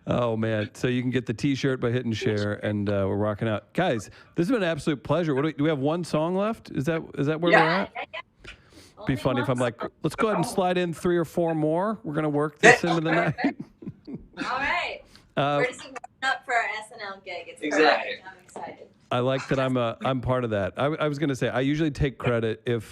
Oh man! So you can get the T-shirt by hitting share, and we're rocking out, guys. This has been an absolute pleasure. What do we have? One song left? Is that where we're at? Be funny if I'm like, let's go ahead and slide in 3 or 4 more. We're gonna work this into the night. All right. We're just warming up for our SNL gig. It's Exactly. perfect. I'm excited. I like that I'm part of that. I was gonna say I usually take credit if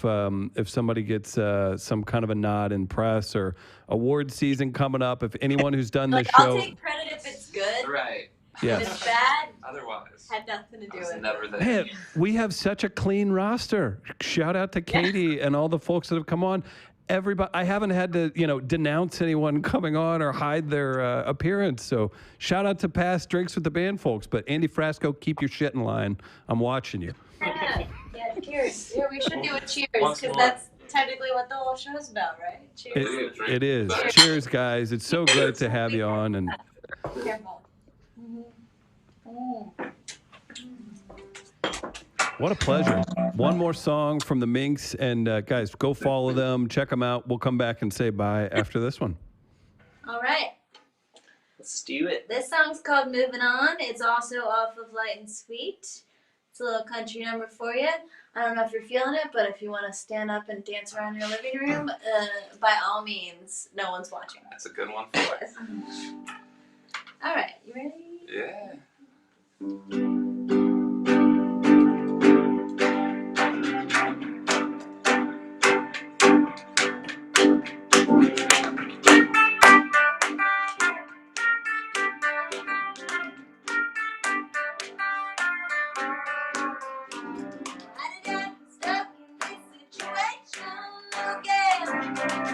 somebody gets some kind of a nod in press or award season coming up. If anyone who's done this I'll show, take credit if it's good. Right. If yes. it's bad, Otherwise, had nothing to do I was with it. never there. Man, we have such a clean roster. Shout out to Katie and all the folks that have come on. Everybody, I haven't had to, denounce anyone coming on or hide their appearance. So shout out to past Drinks with the Band folks. But Andy Frasco, keep your shit in line. I'm watching you. Yeah, cheers. Yeah, we should do a cheers Once because more. that's technically what the whole show's about, right? Cheers. It is. Cheers, guys. It's so great to have you on. And Careful. what a pleasure. One more song from the Minks. And guys, go follow them. Check them out. We'll come back and say bye after this one. All right. Let's do it. This song's called Moving On. It's also off of Light and Sweet. It's a little country number for you. I don't know if you're feeling it, but if you want to stand up and dance around your living room, by all means, no one's watching. That's a good one for it. All right, you ready? Yeah. I done got stuck in this situation again.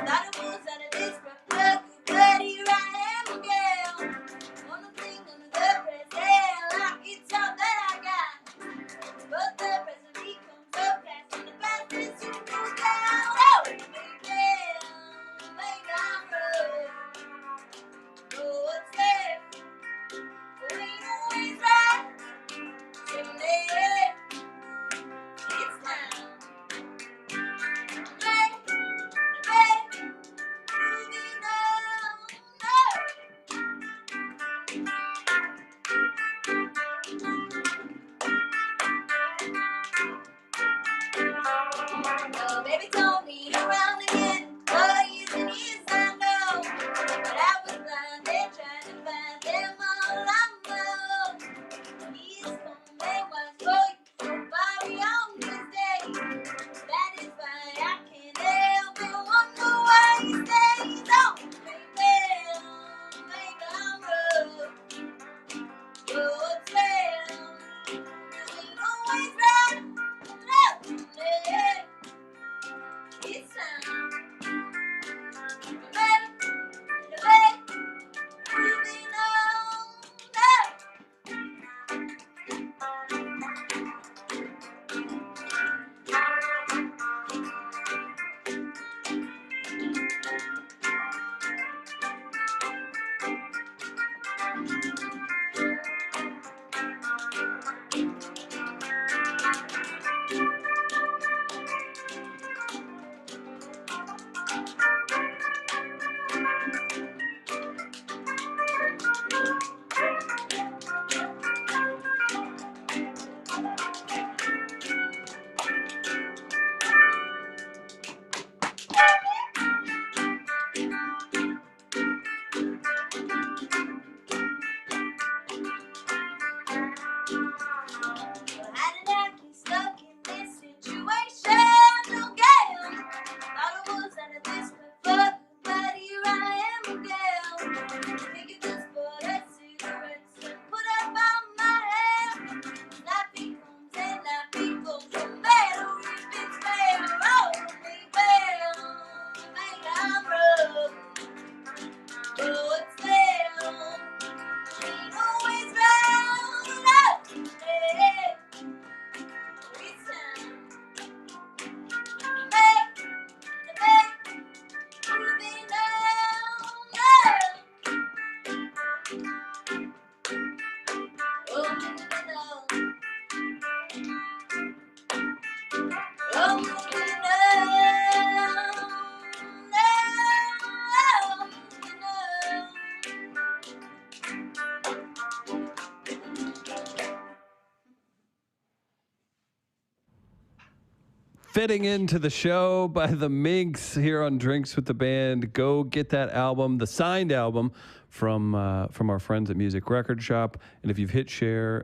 Fitting into the show by the Minks here on Drinks with the Band. Go get that album, the signed album from our friends at Music Record Shop. And if you've hit share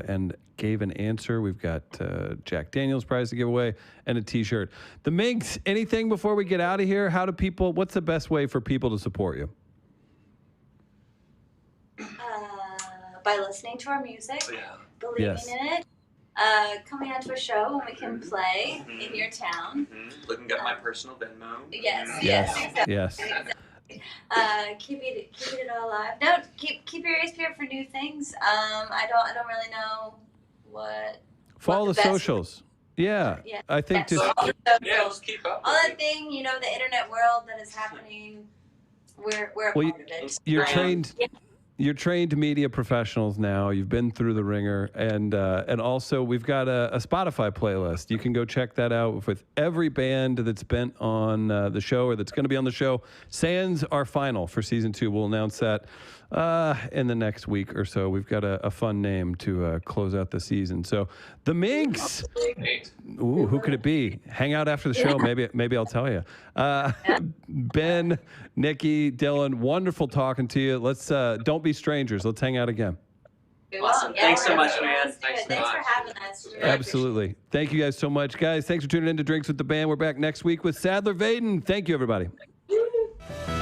and gave an answer, we've got Jack Daniels prize to give away and a T-shirt. The Minks, anything before we get out of here? What's the best way for people to support you? By listening to our music, believing Yes. in it, coming out to a show when we can play in your town. Looking at my personal Venmo. Yes, Yes, exactly. yes. Exactly. Keep it all alive. No, keep your ears peeled for new things. I don't really know what. Follow what the best- socials. Yeah, Yeah. I think Yes. just Yeah, let's keep up. all that thing, the internet world that is happening. We're a part of it. you're Um, trained. yeah. You're trained media professionals now. You've been through the ringer, and also we've got a Spotify playlist. You can go check that out with every band that's been on the show or that's going to be on the show. Sans our final for season 2. We'll announce that in the next week or so. We've got a fun name to close out the season. So the Minks. Ooh, who could it be? Hang out after the show. Maybe I'll tell you. Ben, Nikki, Dylan, wonderful talking to you. Let's don't be strangers. Let's hang out again. We will. Awesome. Yeah, Thanks so we're much, gonna man. do it. Thanks so Thanks for much. having us. We really Absolutely. Thank you guys so much. Guys, thanks for tuning in to Drinks with the Band. We're back next week with Sadler Vaden. Thank you, everybody. appreciate it.